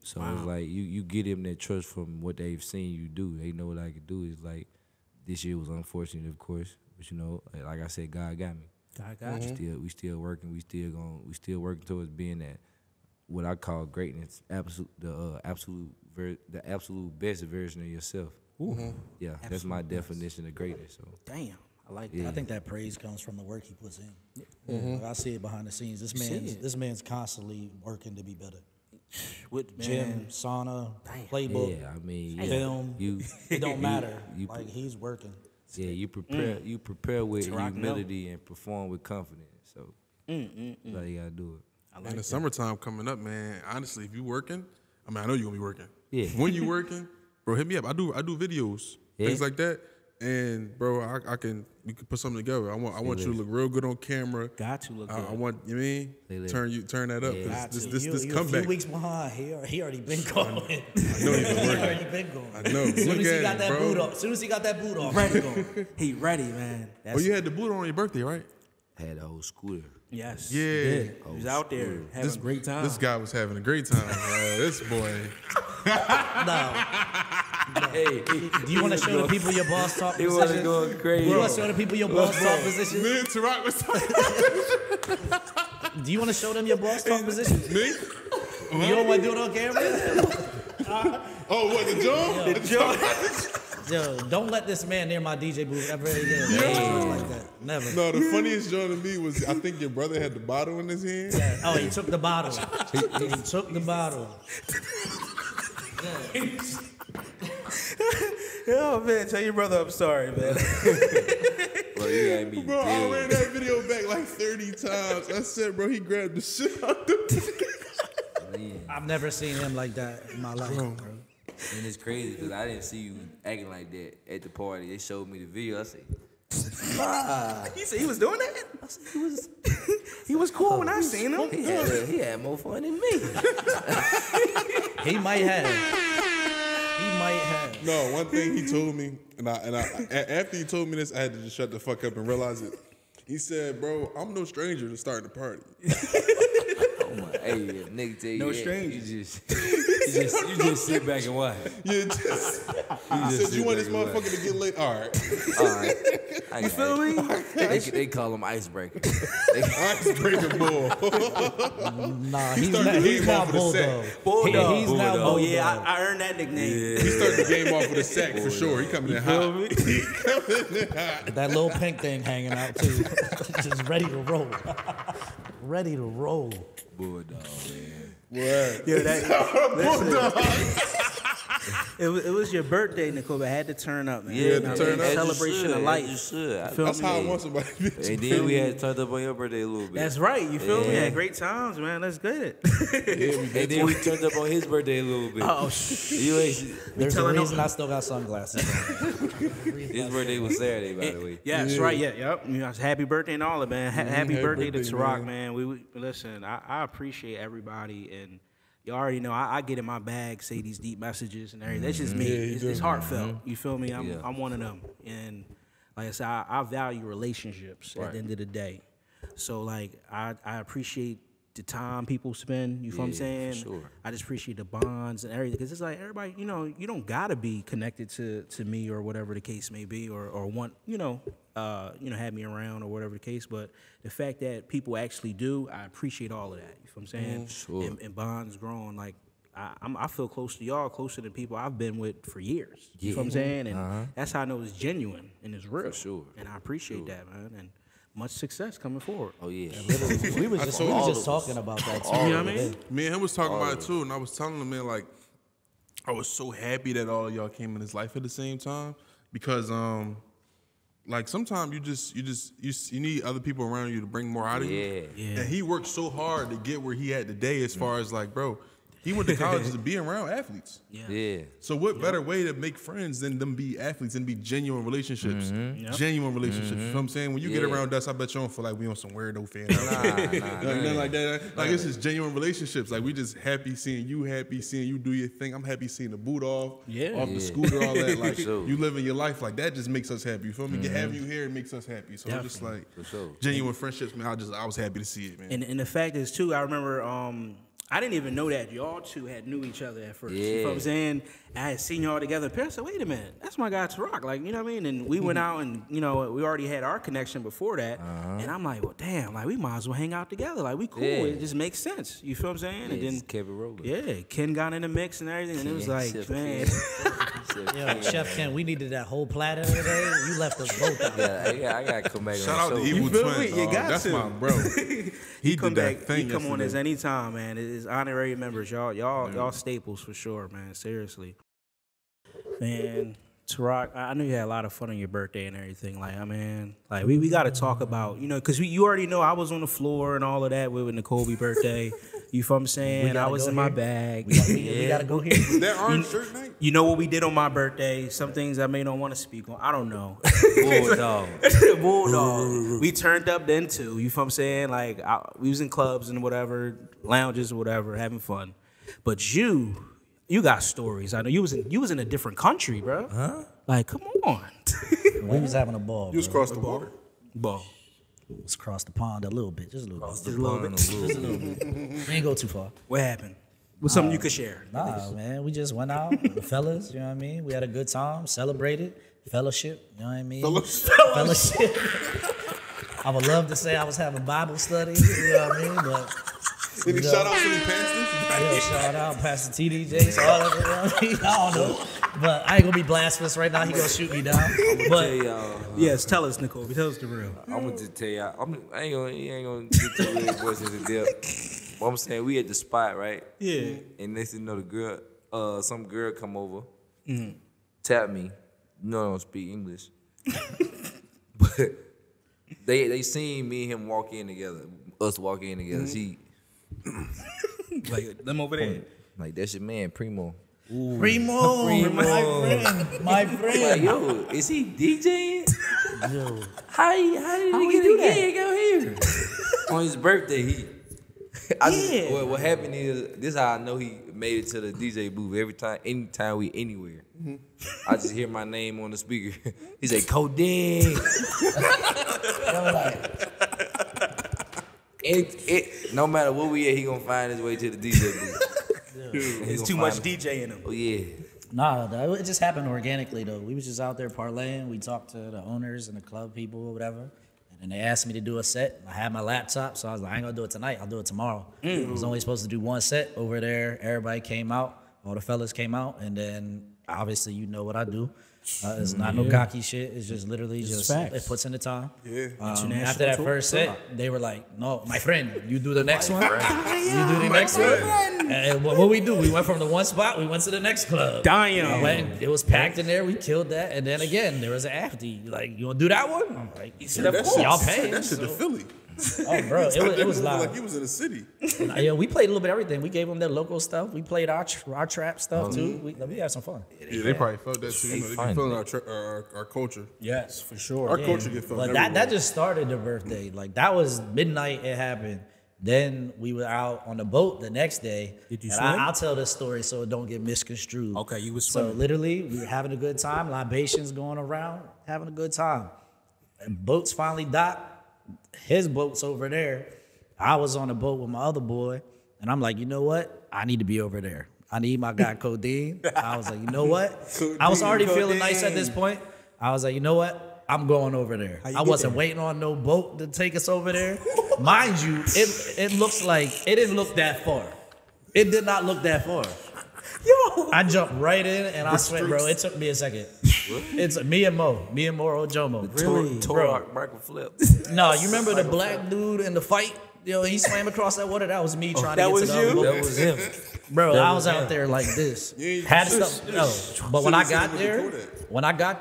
S5: So it's like you get him that trust from what they've seen you do. They know what I can do. It's like this year was unfortunate, of course, but you know, like I said, God got me.
S3: God got you.
S5: We still working. We still working towards being that what I call greatness, the absolute best version of yourself. Yeah, that's my definition of greatness. So
S3: Damn, I like that.
S6: I think that praise comes from the work he puts in. Like, I see it behind the scenes. This man's constantly working to be better.
S3: With
S6: Gym, sauna, playbook,
S5: yeah, I mean,
S6: film. It don't matter. Like, he's working.
S5: Yeah, you prepare with humility and perform with confidence. So that's how you gotta do it.
S4: And the summertime coming up, man. Honestly, if you working, I mean, I know you're gonna be working.
S5: Yeah.
S4: When you working, bro, hit me up. I do videos, things like that. And bro, we can put something together. I want you to look real good on camera.
S3: Got to look good.
S4: I want, you know what I mean, turn that up.
S6: Got
S4: Cause
S6: to.
S4: this
S6: You
S4: comeback.
S6: a few weeks behind. He already been going.
S4: I know he's been working.
S6: already been going.
S4: I know.
S6: As soon
S4: Look
S6: as he
S4: at
S6: got
S4: it,
S6: that
S4: bro.
S6: boot off. As soon as he got that boot off,
S3: He ready, man.
S4: Oh, you had the boot on your birthday, right?
S5: Had a whole scooter.
S3: Yes.
S4: Yeah.
S3: He did. He was out there having a great time.
S4: This guy was having a great time. This boy.
S6: No.
S5: Hey,
S6: Do you want to show the people your boss talk
S5: he was
S6: position?
S5: going crazy.
S6: You want to show the people your boss talk position?
S4: Me and Tarak was talking.
S6: Do you want to show them your boss talk position?
S4: Me?
S6: You don't want to do it on camera?
S4: Oh, what, the jaw? The jaw.
S6: Yo, don't let this man near my DJ booth ever again. Like that. Never.
S4: No, the funniest joke to me was I think your brother had the bottle in his hand.
S6: Yeah. Oh, he took the bottle. He took the bottle.
S3: Oh man, tell your brother I'm sorry, man.
S5: Bro, you had me
S4: Bro, I
S5: dead.
S4: ran that video back like 30 times. I said, bro, he grabbed the shit out the
S6: I've never seen him like that in my life, bro.
S5: And it's crazy because I didn't see you acting like that at the party. They showed me the video. I said,
S3: He said he was doing that? I said he was cool when I seen him.
S5: he had more fun than me.
S6: He might have.
S4: No, one thing he told me, and after he told me this, I had to just shut the fuck up and realize it. He said, bro, I'm no stranger to starting a party.
S5: Oh my, hey, nigga tell you
S3: No
S5: that,
S3: stranger.
S5: you just sit back and watch.
S4: Yeah, just, he said, you want this motherfucker to get late? All right.
S5: You
S3: feel me?
S5: They call him icebreaker.
S4: Icebreaker bull.
S6: Nah,
S4: He
S6: he's
S4: started
S6: not,
S4: the
S6: he's
S4: game
S6: not
S4: off with a sack.
S3: Bulldog.
S6: He's not
S3: Oh
S6: Bulldog.
S3: yeah, I earned that nickname.
S4: He started the game off with a sack for sure. He coming in hot. He coming in hot.
S6: That little pink thing hanging out too. Just ready to roll. Ready to roll.
S5: Bulldog, man.
S4: Word.
S3: Yeah, it was your birthday, Nakobe. I had to turn up, man.
S5: Yeah,
S4: to turn up.
S3: Celebration of life.
S5: You should.
S4: That's how I want somebody to be.
S5: And then we had turned up on your birthday a little bit.
S3: That's right. You feel me?
S5: Yeah.
S3: Had great times, man. Let's get it.
S5: And then we turned up on his birthday a little bit.
S3: Oh,
S5: You ain't,
S6: There's a
S3: telling
S6: reason I still got sunglasses on.
S5: his birthday was Saturday, by the way.
S3: Yeah, that's right. Yeah, yep. You know, happy birthday and all that, man. Happy birthday to
S4: birthday,
S3: Tarak, man. We listen. I appreciate everybody, and you already know I get in my bag, say these deep messages and everything. That's just me. It's heartfelt. You feel me? I'm one of them, and like I said, I value relationships at the end of the day. So like I appreciate the time people spend. You feel what I'm saying?
S5: For sure.
S3: I just appreciate the bonds and everything, because it's like everybody, you know, you don't gotta be connected to me or whatever the case may be, or want, have me around or whatever the case. But the fact that people actually do, I appreciate all of that. You feel what I'm saying?
S5: Sure.
S3: And bonds growing. Like I feel close to y'all, closer to people I've been with for years. You feel what I'm saying? And that's how I know it's genuine and it's real.
S5: For sure.
S3: And I appreciate that, man. And much success coming forward.
S5: Oh, yeah.
S6: We was just talking about that too.
S3: You know what I mean?
S4: Me and him was talking about it too, and I was telling him, man, like, I was so happy that all of y'all came in his life at the same time, because like sometimes you need other people around you to bring more out of you.
S3: Yeah.
S4: And he worked so hard to get where he had today, as far as like, bro, he went to college to be around athletes.
S5: Yeah.
S4: So what better way to make friends than them be athletes and be genuine relationships? Genuine relationships. You know what I'm saying? When you get around us, I bet you don't feel like we on some weirdo fan. Nothing like that. Like it's just genuine relationships. Like we just happy seeing you do your thing. I'm happy seeing the boot off the scooter, all that. Like you living your life, like that just makes us happy. You feel me? Having you here, it makes us happy. So just like genuine friendships, man. I was happy to see it, man.
S3: And the fact is too, I remember I didn't even know that y'all two had knew each other at first. You know what I'm saying? I had seen y'all together. Parents said, wait a minute, that's my guy Tarak. Like, you know what I mean? And we went out and, we already had our connection before that. And I'm like, well, damn, like we might as well hang out together. Like we cool. It just makes sense. You feel what I'm saying? And then
S5: Just kept it rolling.
S3: yeah, Ken got in the mix and everything. And it was like, man.
S6: Yo, Chef Ken, we needed that whole platter today. You left us both out.
S5: I got to come back
S4: Shout
S5: on
S4: out
S5: the
S4: to
S5: show.
S4: Evil
S3: feel me?
S4: Twins.
S3: You
S4: dog.
S3: got
S4: That's
S3: to.
S4: my bro. He
S3: come
S4: did
S3: back.
S4: that thing
S3: He come on as
S4: yesterday.
S3: anytime, man. It's honorary members. Y'all staples for sure, man. Seriously. Man, Tarak, I know you had a lot of fun on your birthday and everything. Like, I mean, like we got to talk about, because you already know I was on the floor and all of that with Nakobe birthday. You feel what I'm saying? I was in my bag.
S6: We gotta go here.
S4: Was that orange shirt night?
S3: You know what we did on my birthday? Some things I may not want to speak on. I don't know.
S5: Bulldog.
S3: Bulldog. We turned up then too. You feel what I'm saying? Like we was in clubs and whatever, lounges or whatever, having fun. But you got stories. I know you was in a different country, bro. Huh? Like, come on.
S6: We was having a ball.
S4: You was across the water.
S3: Ball.
S6: Let's cross the pond a little bit, just a little bit.
S5: Just a little bit.
S6: We ain't go too far.
S3: What happened? What's something you could share?
S6: Nah, man, we just went out, the fellas. You know what I mean? We had a good time, celebrated, fellowship. You know what I mean? Fellowship. I would love to say I was having Bible study. You know what I mean? But
S4: Did he shout out Philly Pastors?
S6: Yo, shout out Pastor TDJ, all of it. I don't know, but I ain't gonna be blasphemous right now. He gonna shoot me down. But
S3: Yes, tell us, Nakobe. Tell us the real.
S5: I'm gonna just tell y'all. I ain't gonna get too real voice into depth. But I'm saying we at the spot, right?
S3: Yeah.
S5: And next thing you know, the girl, some girl come over, tap me. You know I don't speak English, but they seen me and him walk in together. Us walk in together. She
S3: Like them over there.
S5: like that's your man, Primo.
S6: Primo, my friend.
S5: Like, yo, is he DJing?
S6: Yo,
S5: How did he get a gig out here? On his birthday, what happened is, this is how I know he made it to the DJ booth anytime we anywhere. I just hear my name on the speaker. He say, Codeine. No matter where we at, he gonna find his way to the DJ booth.
S3: It's too much DJ in him.
S5: Oh yeah.
S6: nah, it just happened organically though. We was just out there parlaying. We talked to the owners and the club people or whatever. And they asked me to do a set. I had my laptop, so I was like, I ain't gonna do it tonight. I'll do it tomorrow. I was only supposed to do one set over there. Everybody came out. All the fellas came out. And then, obviously, you know what I do. It's not no cocky shit. It's just literally just
S3: facts.
S6: it puts in the time.
S4: Yeah.
S6: After that first set, they were like, no, my friend, you do the next one. You do the next one. And what we do, we went from the one spot, we went to the next club.
S3: Damn.
S6: It was packed in there. We killed that. And then again, there was an after. Like, you want to do that one? I'm like, y'all pay.
S4: That shit to Philly.
S6: Oh, bro, it was loud.
S4: Like he was in the city.
S6: Yeah, we played a little bit of everything. We gave them their local stuff. We played our trap stuff too. We had some fun.
S4: Yeah, they probably felt that too. You know, they be feeling our culture.
S3: Yes, for sure.
S4: Our culture get felt
S6: But
S4: everywhere.
S6: that just started the birthday. Like that was midnight. It happened. Then we were out on the boat the next day.
S3: Did you
S6: and
S3: swim?
S6: I'll tell this story so it don't get misconstrued.
S3: Okay, you was
S6: So
S3: swimming.
S6: literally, we were having a good time. Libations going around, having a good time. And boats finally docked. His boat's over there. I was on a boat with my other boy, and I'm like, you know what? I need to be over there. I need my guy Codeine. I was like, you know what? I was already feeling nice at this point. I was like, you know what? I'm going over there. I wasn't waiting on no boat to take us over there. Mind you, it looks like it didn't look that far. It did not look that far. Yo, I jumped right in and I swear, bro, it took me a second. It's me and Mo Ojomo.
S3: Really?
S5: Tore Michael Flip.
S6: No, you remember the black dude in the fight? Yo, he swam across that water. That was me trying to get to the other boat.
S5: That was him.
S6: Bro, I was out there like this. Had stuff. No, but when I got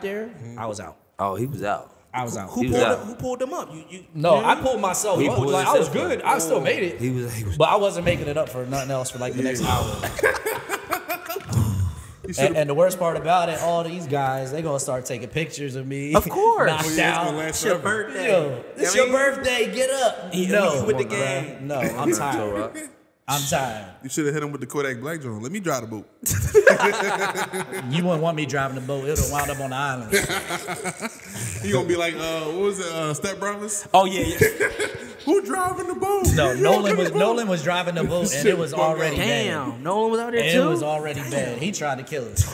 S6: there, I was out.
S5: Oh, he was out.
S6: I was out.
S3: Who pulled them up?
S6: No, I pulled myself.
S5: He
S6: up.
S5: pulled
S6: Like, I was
S5: himself
S6: good.
S5: up.
S6: I still made it.
S5: He was
S6: But I wasn't making it up for nothing else for like the next hour. And the worst part about it, all these guys, they gonna start taking pictures of me.
S3: Of course.
S6: Knocked
S4: It's
S6: out.
S4: gonna last
S3: It's your
S4: forever.
S3: birthday.
S6: Yo, it's your birthday. Get up. No,
S3: with the game.
S6: No, I'm tired. I'm tired.
S4: You should have hit him with the Kodak Black joint. Let me drive the boat.
S6: You wouldn't want me driving the boat. It would have wound up on the island.
S4: He gonna be like, what was it, Step Brothers?
S3: Oh yeah.
S4: Who driving the boat?
S6: No, Nolan was driving the boat and it was already bad.
S3: Damn. Nolan was out there
S6: And
S3: too.
S6: it was already bad. He tried to kill us.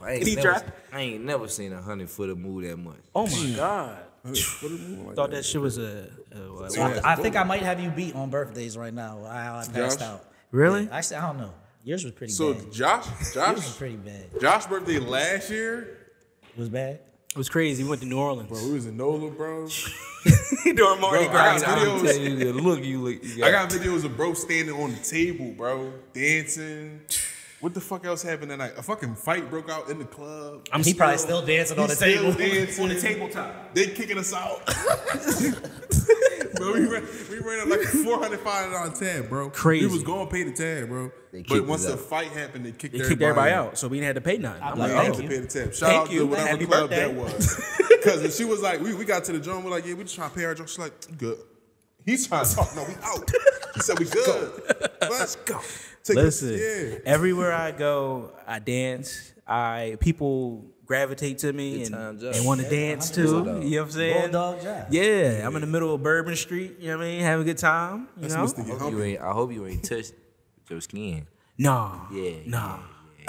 S5: I ain't never seen 100-footer move that much.
S3: Oh my god. Thought that shit was
S6: I think I might have you beat on birthdays right now. I passed
S4: Josh?
S6: out.
S3: Really?
S6: Yeah, actually, I don't know. Yours was pretty
S4: So
S6: bad.
S4: Josh,
S6: Yours was pretty bad.
S4: Josh's birthday last year,
S6: It was bad.
S3: It was crazy. We went to New Orleans.
S4: bro, we was in NOLA, bro.
S3: During Mardi
S4: Bro, I
S3: Gras.
S4: got videos.
S5: Tell you the look you got.
S4: I got videos of bro standing on the table, bro, dancing. What the fuck else happened that night? A fucking fight broke out in the club.
S6: He probably still dancing on the table.
S4: Dancing. On the tabletop. They kicking us out. Bro, we ran up like $400 $5 tab, bro.
S3: Crazy.
S4: We was going to pay the tab, bro.
S5: They
S4: But
S5: kicked
S4: once
S5: us
S4: the
S5: out.
S4: fight happened, they kicked
S3: Everybody out, so we didn't have to pay nothing. I'm
S4: Like,
S3: like,
S4: I have
S3: thank
S4: to
S3: you.
S4: pay the tab. Shout
S3: Thank
S4: out to
S3: you.
S4: whatever
S3: Happy
S4: club
S3: birthday.
S4: that was. Because she was like, we got to the joint, we're like, yeah, we just trying to pay our joint. She's like, good. He's trying to talk, no, we out. He said, we good. Let's go.
S3: Listen, everywhere I go, I dance. People gravitate to me
S5: Good
S3: and
S5: time,
S3: they want to dance too. You know what I'm saying?
S6: Bulldog job.
S3: Yeah, I'm in the middle of Bourbon Street. You know what I mean? Having a good time. You know?
S4: Mr. Get Humpy.
S5: I hope you ain't touched your skin.
S3: Nah.
S5: Yeah.
S3: Nah.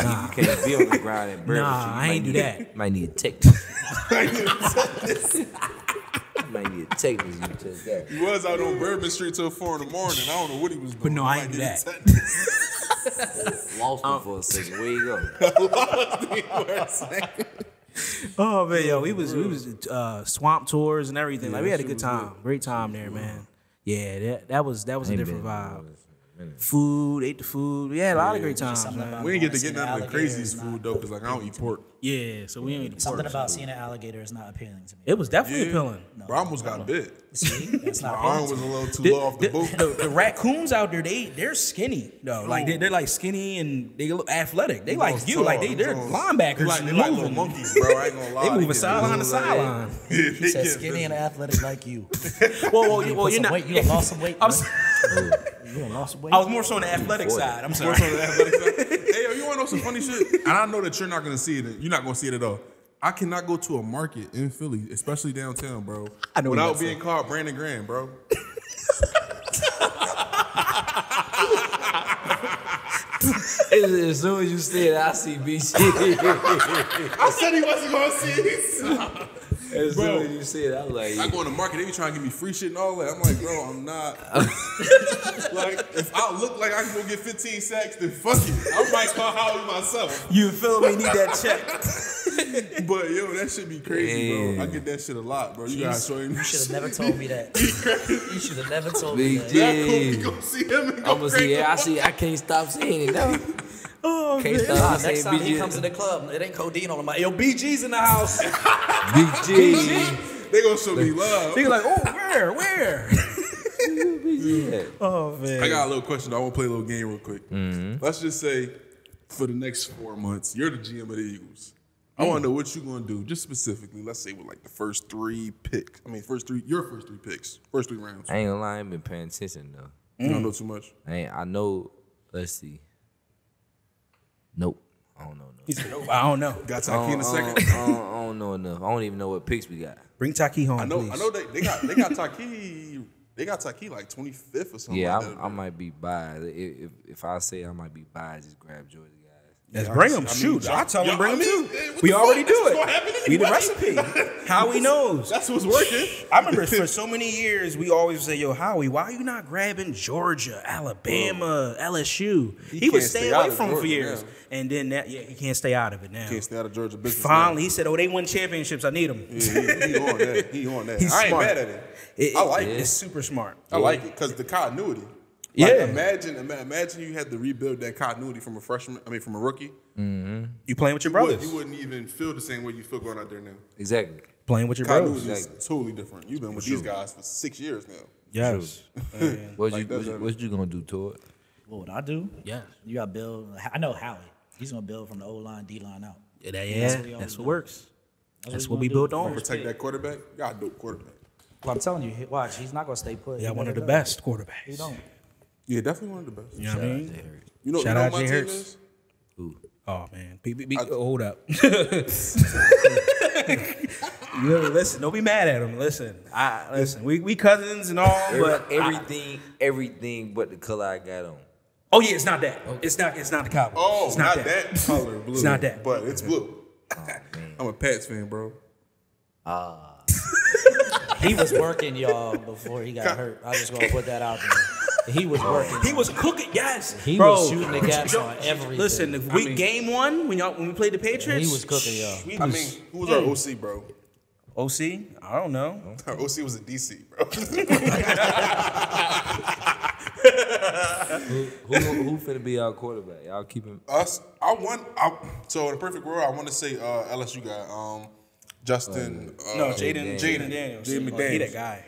S5: You can't be on the ground at Bourbon
S3: Nah,
S5: Street.
S3: I ain't do that.
S5: Might need a technique. Might need a techniques you took that.
S4: He was out on Bourbon Street till 4 in the morning. I don't know what he was doing.
S3: But no, I
S4: He
S3: ain't do
S4: might
S3: that.
S4: need a
S5: Lost me for a second. Where you go?
S3: Oh man, yo, we was swamp tours and everything. Like we had a good time, great time there, man. Yeah, that was a different vibe. Food, ate the food. We had a lot of great times, man.
S4: We didn't get to get none of the craziest food though, cause like I don't eat pork.
S3: Yeah, so we ain't eat the pork.
S6: Something about seeing an alligator is not appealing to me.
S3: It was definitely appealing.
S4: Bro, I almost got bit.
S6: See, that's
S4: My
S6: not
S4: arm
S6: appealing
S4: was
S6: to
S4: a
S6: me.
S4: little too low off the boat.
S3: The raccoons out there, they're skinny though. Like they're like skinny and they look athletic. They like you, like they're linebackers.
S4: They like little monkeys, bro. I ain't gonna lie.
S3: They moving sideline to sideline.
S6: He said skinny and athletic like you.
S3: Well,
S6: You
S3: you're not.
S6: You done lost some weight.
S3: I
S6: You done lost some weight.
S3: was more so on the athletic side. I'm sorry.
S4: Hey, yo, you wanna know some funny shit? And I know that you're not gonna see it. You're not gonna see it at all. I cannot go to a market in Philly, especially downtown, bro, without being called Brandon Graham, bro.
S5: As soon as you said, I see BG.
S4: I said he wasn't gonna see it.
S5: As soon as you said, I was like,
S4: I go in the market, they be trying to give me free shit and all that. I'm like, bro, I'm not. Like, if I look like I can go get 15 sacks, then fuck it. I might call Howie myself.
S3: You feel me? Need that check.
S4: But yo, that shit be crazy, bro. I get that shit a lot, bro. You gotta show him.
S6: You should have never told me that. You should have never told me that.
S5: BG.
S4: Go see him and go
S5: I'm gonna see. Yeah, I can't stop saying it though.
S3: Oh,
S5: Can't
S3: man.
S5: stop saying
S6: Next time he
S5: BG.
S6: comes to the club, it ain't Codeine on him. Like, yo, BG's in the house.
S5: BG.
S4: They gonna show me love.
S3: They like, oh, where?
S5: Yeah.
S3: Oh man.
S4: I got a little question. I want to play a little game real quick. Let's just say for the next 4 months, you're the GM of the Eagles. I want to know what you're going to do, just specifically, let's say with like the first 3 picks. I mean, your first 3 picks, first 3 rounds.
S5: I ain't gonna lie, I ain't been paying attention though.
S4: You don't know too much?
S5: I know, let's see. Nope. I don't know enough.
S3: He said, "Oh, I don't know."
S4: Got Taki in a second?
S5: I don't know enough. I don't even know what picks we got.
S3: Bring Taki home,
S4: I know
S3: please.
S4: they got Taki. They got Taki like 25th or something.
S5: Yeah,
S4: like that,
S5: I might be biased. If I say I might be biased, just grab Georgia guys.
S3: Let's bring him. Shoot, I tell him bring him too. We already do it. We the recipe. Howie knows.
S4: That's what's working.
S3: I remember for so many years we always say, "Yo, Howie, why are you not grabbing Georgia, Alabama, LSU?" He would
S4: can't
S3: stay
S4: stay
S3: away
S4: out of
S3: from it for
S4: Georgia
S3: years,
S4: now.
S3: and then he can't stay out of it now.
S4: Can't stay out of Georgia business.
S3: Finally, he said, "Oh, they won championships. I need them."
S4: Yeah, he on that. He on that.
S3: He's
S4: I ain't
S3: smart.
S4: mad at it. I like it.
S3: It's super smart.
S4: I like it because the continuity.
S3: Yeah.
S4: Like, imagine you had to rebuild that continuity from from a rookie.
S3: You playing with your brothers.
S4: You wouldn't even feel the same way you feel going out there now.
S5: Exactly.
S3: Playing with your
S4: Continuity
S3: brothers.
S4: is totally different. You've been with these guys for 6 years now.
S3: Yes.
S5: What you gonna do to it?
S6: What would I do?
S3: Yes.
S6: You got to build. I know Howie. He's going to build from the O-line, D-line out.
S3: Yeah, that's what works. That's what we built on.
S4: Protect that quarterback. You got a dope quarterback.
S6: Well, I'm telling you, watch. He's not going to stay put.
S3: Yeah,
S6: He
S3: one of
S6: never
S3: the
S6: does.
S3: best quarterbacks.
S6: He don't.
S4: Yeah, definitely one of the best.
S3: You know what I mean?
S4: You know,
S3: Shout
S4: you know
S3: out
S4: my
S3: Jay
S4: team
S3: Hurts.
S4: is?
S3: Oh man, hold up. Listen, don't be mad at him. Listen, we cousins and all, but
S5: Everything but the color I got on.
S3: oh yeah, it's not that. It's not the Cowboys.
S4: Oh,
S3: it's
S4: not that color blue.
S3: It's not that.
S4: But it's blue. I'm a Pats fan, bro.
S6: He was working, y'all, before he got hurt. I just going to put that out there. He was working.
S3: He was cooking, yes.
S6: He
S3: Bro,
S6: was shooting the gaps on everything.
S3: Listen, game 1 when we played the Patriots,
S6: he was cooking, y'all.
S4: Who was our OC, bro?
S3: OC? I don't know.
S4: Our OC was a DC, bro.
S5: Who finna be our quarterback? Y'all keep him.
S4: Us. So in the perfect world, I want to say LSU guy, Justin.
S3: No, Jaden Daniels.
S4: Jaden McDaniels.
S3: He that guy.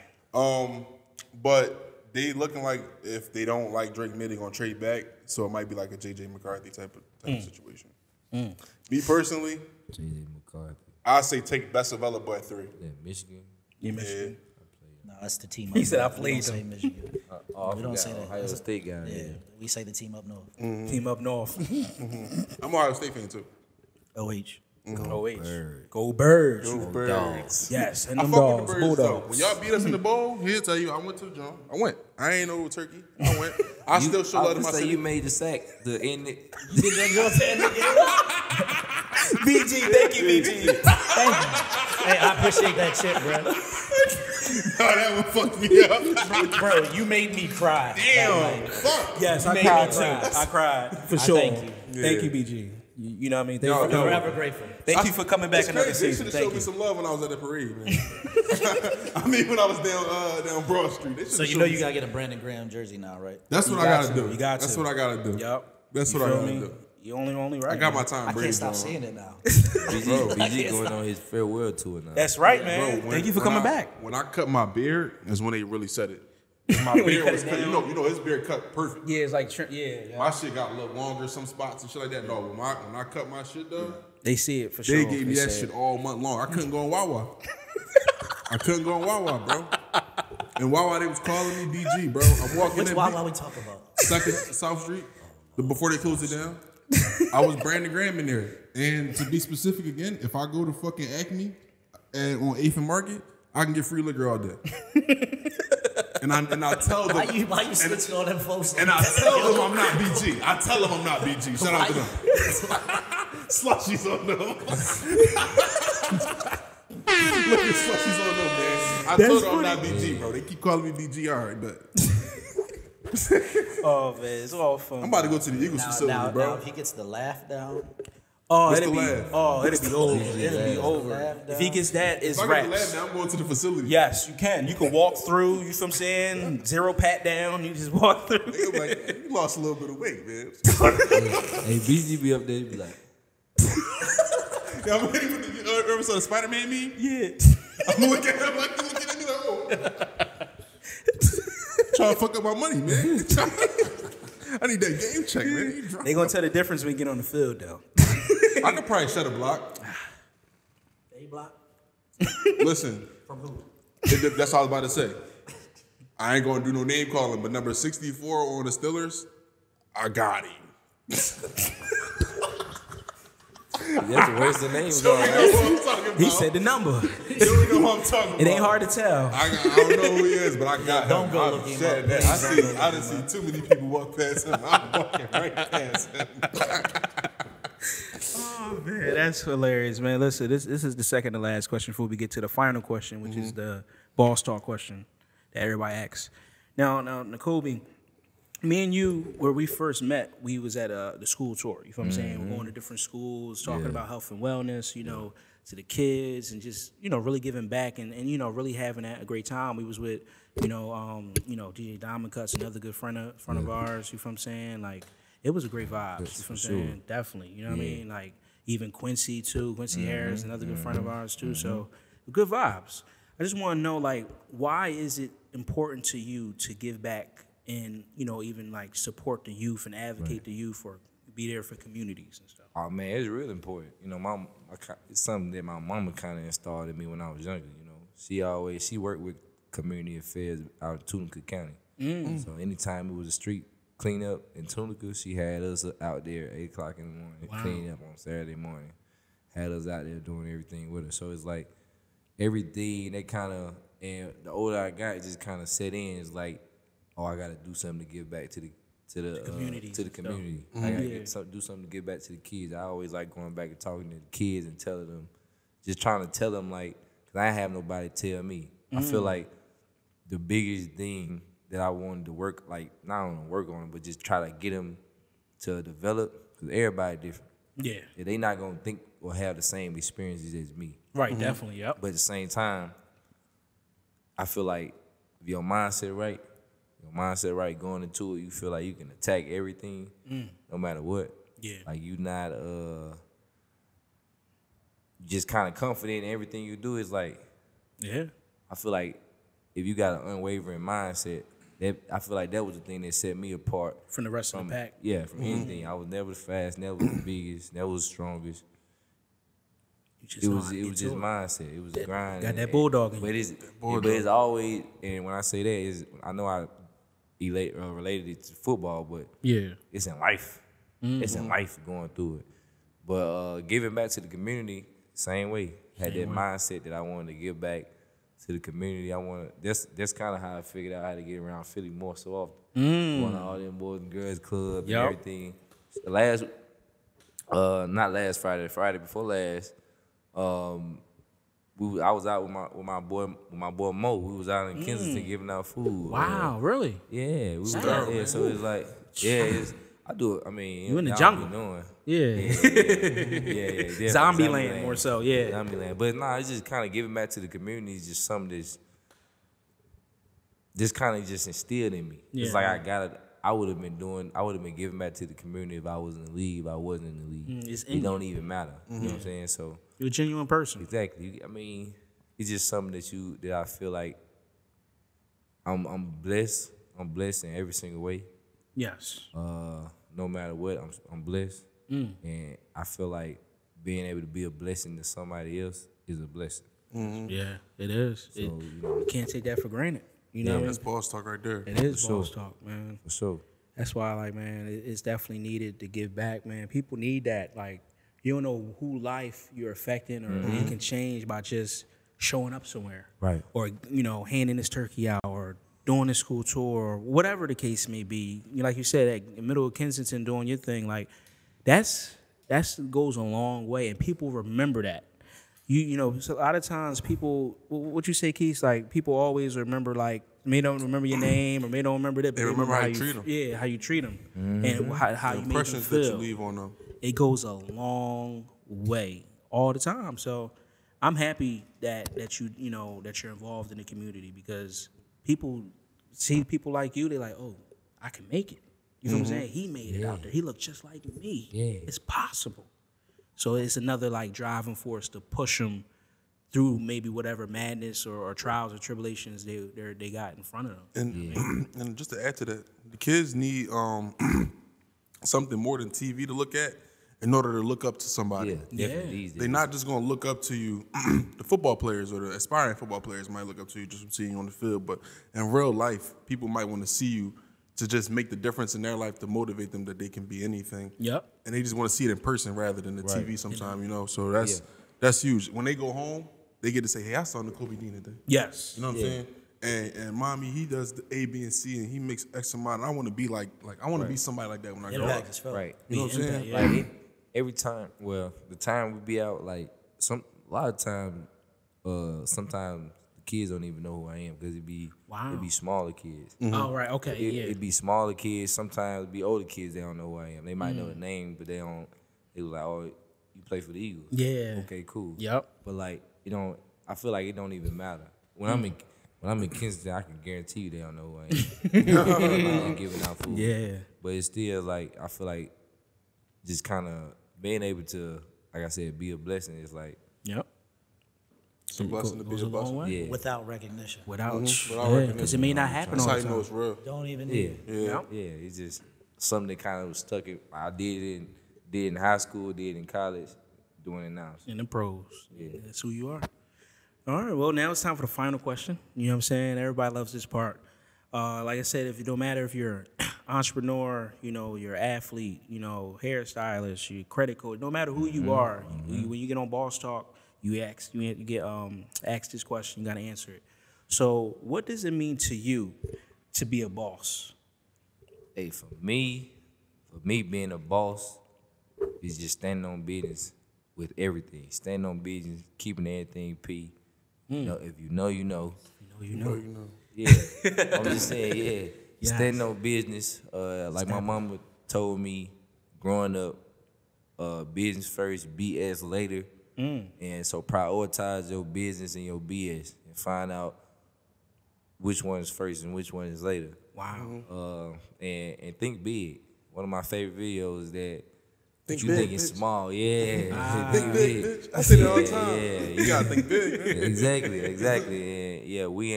S4: But they looking like if they don't like Drake May, they gonna trade back. So it might be like a JJ McCarthy type of situation. Me personally,
S5: J.J. McCarthy.
S4: I say take best available at 3.
S5: Yeah, Michigan.
S3: You Michigan.
S6: No, that's the team up
S3: He said
S6: north.
S3: I
S6: We
S3: played
S6: don't say
S3: them.
S6: Michigan.
S5: Oh,
S6: We don't say that.
S5: Ohio State guy.
S6: Yeah, we say the team up north.
S3: Team up north.
S4: I'm an Ohio State fan too.
S6: OH.
S3: Go Birds.
S4: Go Birds.
S3: Yes, and
S4: I
S3: them
S4: fuck
S3: dogs.
S4: with the Birds though.
S3: Bulldogs.
S4: When y'all beat us in the bowl, he'll tell you I went to the joint. I went. I ain't no turkey. I went. I still show love to my
S5: say
S4: city.
S5: you made the sack. The end it.
S6: You did that drill to end the game?
S3: BG, thank you, BG.
S6: Thank you. Hey, I appreciate that shit, bro.
S4: that one fucked me up.
S6: Bro, you made me cry.
S4: Damn, fuck.
S3: Yes, I
S6: made
S3: cried
S6: me
S3: too.
S6: cry.
S3: I cried for sure.
S6: thank you.
S3: Thank you, BG. You know what I mean? Thank you.
S6: Forever grateful.
S3: Thank you for coming back
S4: It's
S3: another
S4: crazy. They
S3: season.
S4: should have
S3: Thank
S4: showed me
S3: you.
S4: some love when I was at the parade, man. I mean, when I was down Broad Street. They
S6: So
S4: shoulda
S6: you know
S4: showed
S6: you
S4: me
S6: gotta get a Brandon Graham jersey now, right?
S4: That's what
S3: You
S4: I
S3: got
S4: gotta
S3: to.
S4: do.
S3: You got
S4: That's
S3: to.
S4: what I gotta do.
S3: Yep.
S4: That's
S3: You
S4: what I
S3: feel
S4: gotta
S3: me?
S4: do.
S3: You only right.
S4: I got my
S3: man.
S4: time.
S6: I
S4: Brady
S6: can't stop
S4: going.
S6: seeing it now.
S5: BG going on his farewell tour now.
S3: That's right, man.
S4: Bro,
S3: Thank you for coming back.
S4: When I cut my beard, is when they really said it. My beard was cut. You know, his beard cut perfect.
S3: Yeah, it's like yeah.
S4: My shit got a little longer, some spots and shit like that. No, when I cut my shit though,
S3: They see it for sure.
S4: they gave me that
S3: say
S4: shit all month long. I couldn't go on Wawa. I couldn't go on Wawa, bro. And Wawa, they was calling me BG, bro. I'm walking
S6: Which
S4: in.
S6: Wawa we talking about?
S4: Second South Street, before they closed it down. I was Brandon Graham in there. And to be specific again, if I go to fucking Acme and on 8th and Market, I can get free liquor all day. and I tell them.
S6: Why you snitching on them folks?
S4: And I tell them I'm not BG. I tell them I'm not BG. Shout out to them. Slushies on them. Look at slushies on them, man. I told them I'm not BG, bro. They keep calling me BG. All right, but
S3: Oh man, it's all fun.
S4: I'm about to go to the Eagles facility,
S6: now,
S4: bro.
S6: if he gets the laugh down,
S3: Oh,
S4: What's
S3: it'll
S4: the
S3: be
S4: laugh?
S3: it'll be over.
S5: Easy
S3: It'll be
S5: laugh.
S3: over.
S6: Laugh
S3: If he
S6: down.
S3: gets that, it's
S4: If I get the
S3: raps.
S4: lab now, I'm going to the facility.
S3: Yes, you can. You can walk through. You know what I'm saying? Zero pat down. You just walk through.
S4: They be like, you lost a little bit of weight, man.
S5: Hey, BG be up there, he be like,
S4: Yeah, I'm waiting for the, you ever saw the Spider-Man meme?
S3: Yeah.
S4: I'm looking at him like, you looking at me like, oh. Trying to fuck up my money, man. I need that game check, man.
S3: They gonna tell the difference when we get on the field, though.
S4: I could probably shut a block.
S6: A block
S4: Listen,
S6: from who?
S4: that's all I was about to say. I ain't gonna do no name calling, but number 64 on the Steelers, I got him.
S5: that's the worst of names.
S4: You know what I'm talking about.
S3: He said the number.
S4: You don't know what I'm talking about.
S3: It ain't hard to tell.
S4: I don't know who he is, but I got
S6: Don't
S4: him.
S6: go
S4: I
S6: look him
S4: said
S6: up.
S4: that. I done seen too many people walk past him. I'm walking right past him.
S3: Oh man, that's hilarious, man. Listen, this is the second to last question before we get to the final question, which is the boss talk question that everybody asks. Now, Nakobe, me and you, where we first met, we was at the school tour. You feel what I'm saying? We're going to different schools, talking about health and wellness, you know, to the kids, and just, you know, really giving back and you know, really having a great time. We was with, DJ Diamond Cuts, another good friend of ours. You feel what I'm saying? Like, it was a great vibe. You feel what I'm saying? Definitely. You know what I mean? Like, even Quincy too. Quincy Harris, another good friend of ours too. So, good vibes. I just want to know, like, why is it important to you to give back and, you know, even like support the youth and advocate the youth or be there for communities and stuff?
S5: Oh man, it's real important. You know, it's something that my mama kind of installed in me when I was younger. You know, she worked with community affairs out of Tunica County. So anytime it was a street cleanup in Tunica, she had us out there at 8 o'clock in the morning, cleaning up on Saturday morning. Had us out there doing everything with her. So it's like everything they kind of, and the older I got, it just kind of set in. It's like, oh, I got to do something to give back to the community. I got to do something to give back to the kids. I always like going back and talking to the kids and telling them, just trying to tell them, like, because I ain't have nobody tell me. I feel like the biggest thing that I wanted to work, like, not only work on, but just try to get them to develop, because everybody different.
S3: Yeah.
S5: They not going to think or have the same experiences as me.
S3: Right, definitely, yep.
S5: But at the same time, I feel like if your mindset right going into it, you feel like you can attack everything, no matter what.
S3: Yeah.
S5: Like you not just kind of confident in everything you do. Is like,
S3: Yeah.
S5: I feel like if you got an unwavering mindset, I feel like that was the thing that set me apart
S3: From the rest of the pack.
S5: Yeah, from anything. I was never the fastest, never the biggest, never the strongest. It was just mindset. It was grind.
S3: Got that bulldog in
S5: but
S3: you.
S5: it's always, and when I say that, is I know I related it to football, but
S3: Yeah.
S5: it's in life. It's in life going through it. But giving back to the community, same way. Had that mindset that I wanted to give back to the community. That's kind of how I figured out how to get around Philly more so often. Going to all them boys and girls club and everything. Not last Friday, Friday before last. I was out with my boy Mo. We was out in Kensington giving out food.
S3: Wow, really?
S5: Yeah, we was out there. So it's like, I do it. I mean,
S3: you in the
S5: y'all
S3: jungle.
S5: be doing.
S3: Yeah. Zombie land more so, yeah.
S5: Zombie land. But nah, it's just kind of giving back to the community. It's just something that's just kind of just instilled in me.
S3: Yeah.
S5: It's like I would have been giving back to the community if I was in the league, if I wasn't in the league. It don't even matter. You know what I'm saying? So
S3: you're a genuine person.
S5: Exactly. I mean, it's just something that I feel like I'm blessed. I'm blessed in every single way.
S3: Yes.
S5: No matter what, I'm blessed. And I feel like being able to be a blessing to somebody else is a blessing.
S3: Yeah, it is.
S5: So,
S3: you can't take that for granted. You know what I mean?
S4: That's boss talk right there.
S3: It is boss talk, man.
S5: For sure.
S3: That's why, like, man, it's definitely needed to give back, man. People need that. Like, you don't know who life you're affecting, or you can change by just showing up somewhere.
S5: Right.
S3: Or, handing this turkey out, or doing a school tour, or whatever the case may be. Like you said, in the middle of Kensington doing your thing, like, that's goes a long way, and people remember that. So a lot of times people, what you say, Quise, like, people always remember, like, may don't remember your name or may don't remember that, but
S4: they remember how you treat them.
S3: Yeah, how you treat them and how you make them
S4: impressions
S3: feel.
S4: that you leave on them.
S3: It goes a long way all the time. So I'm happy that you're involved in the community, because people see people like you, they're like, oh, I can make it. You know what I'm saying? He made it out there. He looked just like me.
S5: Yeah.
S3: It's possible. So it's another, like, driving force to push them through maybe whatever madness or trials or tribulations they got in front of them.
S4: And just to add to that, the kids need something more than TV to look at in order to look up to somebody.
S5: Yeah, definitely.
S4: They're not just going to look up to you. The football players or the aspiring football players might look up to you just from seeing you on the field, but in real life, people might want to see you to just make the difference in their life, to motivate them that they can be anything.
S3: Yep.
S4: And they just want to see it in person rather than the TV sometimes, So that's huge. When they go home, they get to say, hey, I saw Nakobe Dean today.
S3: Yes.
S4: You know what I'm saying? And mommy, he does the A, B, and C, and he makes X amount. And I want to be like I want to be somebody like that when I grow up.
S5: Right.
S4: You know what I'm saying?
S3: Yeah.
S5: Like every time, the time we be out, like a lot of time, sometimes the kids don't even know who I am, because it be smaller kids.
S3: Oh, right. Okay.
S5: It be smaller kids. Sometimes it be older kids. They don't know who I am. They might know the name, but they don't. They was like, oh, you play for the Eagles.
S3: Yeah.
S5: Okay, cool.
S3: Yep.
S5: But like, I feel like it don't even matter. When I'm in Kensington, I can guarantee you they don't know who I am. I'm not giving out food.
S3: Yeah.
S5: But it's still like, I feel like just kind of being able to, like I said, be a blessing is like.
S3: Yep.
S4: It's a blessing to be a blessing.
S5: Yeah.
S6: Without recognition.
S3: Without
S4: recognition.
S3: because it may not happen
S4: That's
S3: all
S4: how
S3: the
S4: you know
S3: time.
S4: it's real.
S6: Don't even
S5: Yeah.
S6: need it.
S5: Yeah. It's just something that kind of was stuck in. I did in high school, did in college, doing it now. So.
S3: In the pros.
S5: Yeah.
S3: That's who you are. All right, well, now it's time for the final question. You know what I'm saying? Everybody loves this part. Like I said, if it don't matter if you're an entrepreneur, you're an athlete, hairstylist, your credit code, no matter who you are, when you get on Boss Talk, you get asked this question, you got to answer it. So what does it mean to you to be a boss?
S5: Hey, for me being a boss is just standing on business with everything. Standing on business, keeping everything P. If you know, you know.
S3: You know.
S5: Yeah, I'm just saying, yeah.
S3: Yes.
S5: Standing on business, like my mama told me growing up, business first, BS later. And so prioritize your business and your BS and find out which one is first and which one is later.
S3: Wow.
S5: And think big. One of my favorite videos is that
S4: Think
S5: you
S4: big,
S5: thinking
S4: bitch.
S5: small, yeah.
S4: Think big, bitch. I say that all the time.
S5: Yeah.
S4: You gotta think big, man.
S5: Exactly. And yeah, we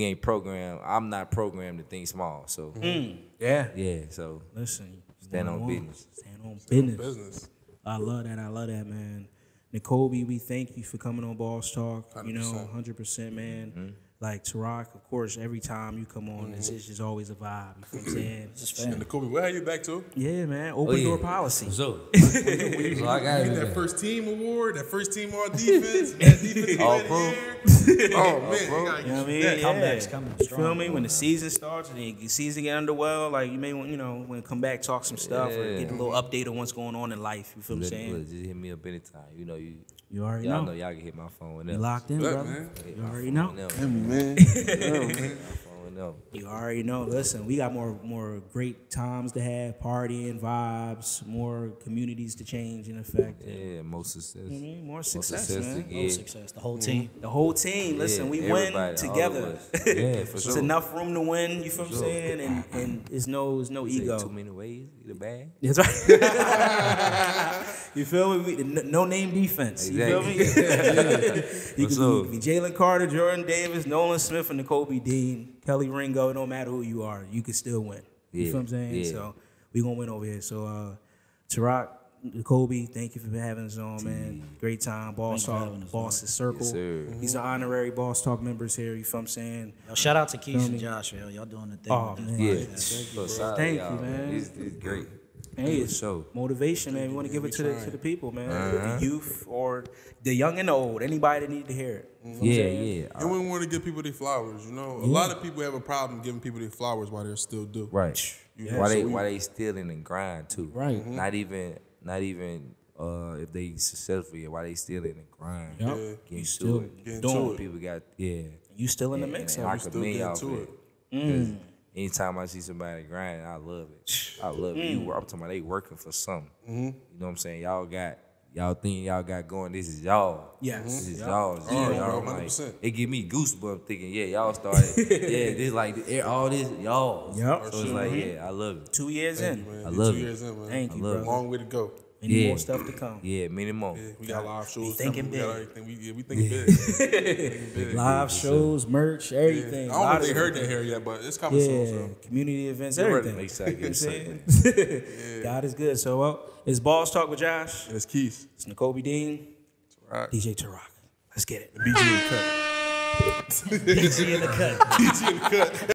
S5: ain't programmed. I'm not programmed to think small. So
S3: Yeah.
S5: yeah. So
S3: Listen.
S5: stand on business.
S3: Stand on business.
S4: Business.
S3: I love that, man. Nakobe, we thank you for coming on Boss Talk.
S4: 100%.
S3: 100%, man. Like Tarak, of course, every time you come on, it's just always a vibe. You know what I'm saying? Just
S4: And Nakobe, where are you back to?
S3: yeah, man. Open door policy.
S5: So
S4: When
S5: I got
S4: you
S5: it.
S4: that first team award, that first team all defense, that defensive
S5: All
S4: player of the
S5: pro.
S4: year. Oh man,
S3: You know what I mean?
S6: Comebacks coming
S3: You
S6: strong.
S3: feel me? When the season starts and the season get underwell, like you may want, when come back, talk some stuff or get a little update on what's going on in life. You feel what I'm saying?
S5: Look, just hit me up anytime. You know
S3: You already
S5: y'all
S3: know.
S5: know y'all can hit my phone whenever.
S3: You locked in,
S4: Look,
S3: brother.
S4: man.
S3: You already know.
S4: man.
S3: You already know. Listen, we got more great times to have, partying, vibes, more communities to change and affect.
S5: Yeah, more success.
S3: You know what I mean? More success,
S5: to
S3: man.
S5: get.
S6: Success, the whole team.
S3: The whole team. Listen, we
S5: everybody,
S3: win
S5: all
S3: together.
S5: of us. Yeah, for
S3: It's
S5: sure.
S3: enough room to win. You feel what I'm saying? And it's no
S5: Say
S3: ego.
S5: too many ways, get a bag.
S3: That's right. You feel me? No name defense. You feel me? You can be Jalen Carter, Jordan Davis, Nolan Smith, and Nakobe Dean, Kelly Ringo. It don't matter who you are, you can still win. You feel what I'm saying?
S5: Yeah.
S3: So we gonna win over here. So Tarak, Nakobe, thank you for having us on, man. Great time. Boss Talk, Boss's Circle.
S5: Yes, sir.
S3: These are honorary Boss Talk members here. You feel what I'm saying?
S6: Yo, shout out to Quise and Joshua. Y'all doing the thing.
S3: Oh,
S6: with
S3: man.
S6: this
S5: Yeah,
S6: podcast.
S3: Thank you, man.
S5: It's great.
S3: Hey,
S5: For
S3: it's
S5: sure.
S3: motivation, man. We want to give it to the people, man. The youth or the young and the old. Anybody that need to hear it. You know what I'm saying?
S5: Yeah.
S4: And we want to give people their flowers, A lot of people have a problem giving people their flowers while they're still due.
S5: Right.
S4: Yeah,
S5: Why
S4: so
S5: they still in the grind too.
S3: Right.
S5: Not even if they successful yet, why they still in the grind.
S3: Yep.
S5: Getting
S3: still
S5: to it.
S4: getting
S3: doing
S4: to
S3: it.
S4: it.
S5: People got
S3: You still in the mix.
S5: And
S3: of
S5: I
S3: it.
S5: commend y'all
S4: getting
S5: for
S4: to
S5: it. 'Cause anytime I see somebody grind, I love it. I love it. I'm talking about they working for something. You know what I'm saying? Y'all think y'all got going. This is y'all.
S3: Yes.
S5: This is
S3: Yep.
S5: y'all.
S4: Oh,
S5: Y'all
S4: bro,
S5: like,
S4: 100%.
S5: it give me goosebumps thinking, y'all started. This like all this y'all.
S3: Yep.
S5: So it's like, I love it.
S3: 2 years in.
S5: I love
S4: 2
S5: it.
S4: years in, man.
S3: Thank you,
S5: love
S3: bro.
S5: it.
S4: Long way to go.
S3: Any more stuff to come.
S5: Yeah, many more.
S4: Yeah, we got live shows.
S3: thinking
S4: coming. We got
S3: big.
S4: everything. We thinking big. Thinking big.
S3: Live shows, merch, everything.
S4: I don't know if they heard that here yet, but it's coming soon.
S3: Yeah,
S4: So.
S3: community events,
S4: ready.
S3: everything.
S5: Make sure I
S3: You know
S5: get
S3: what I'm saying? God is good. So, it's Boss Talk with Josh.
S4: And it's Quise.
S3: It's Nakobe Dean.
S4: Right.
S3: DJ Tarak. Let's get it.
S4: BG in the cut.
S6: BG in the cut.
S4: BG in the cut.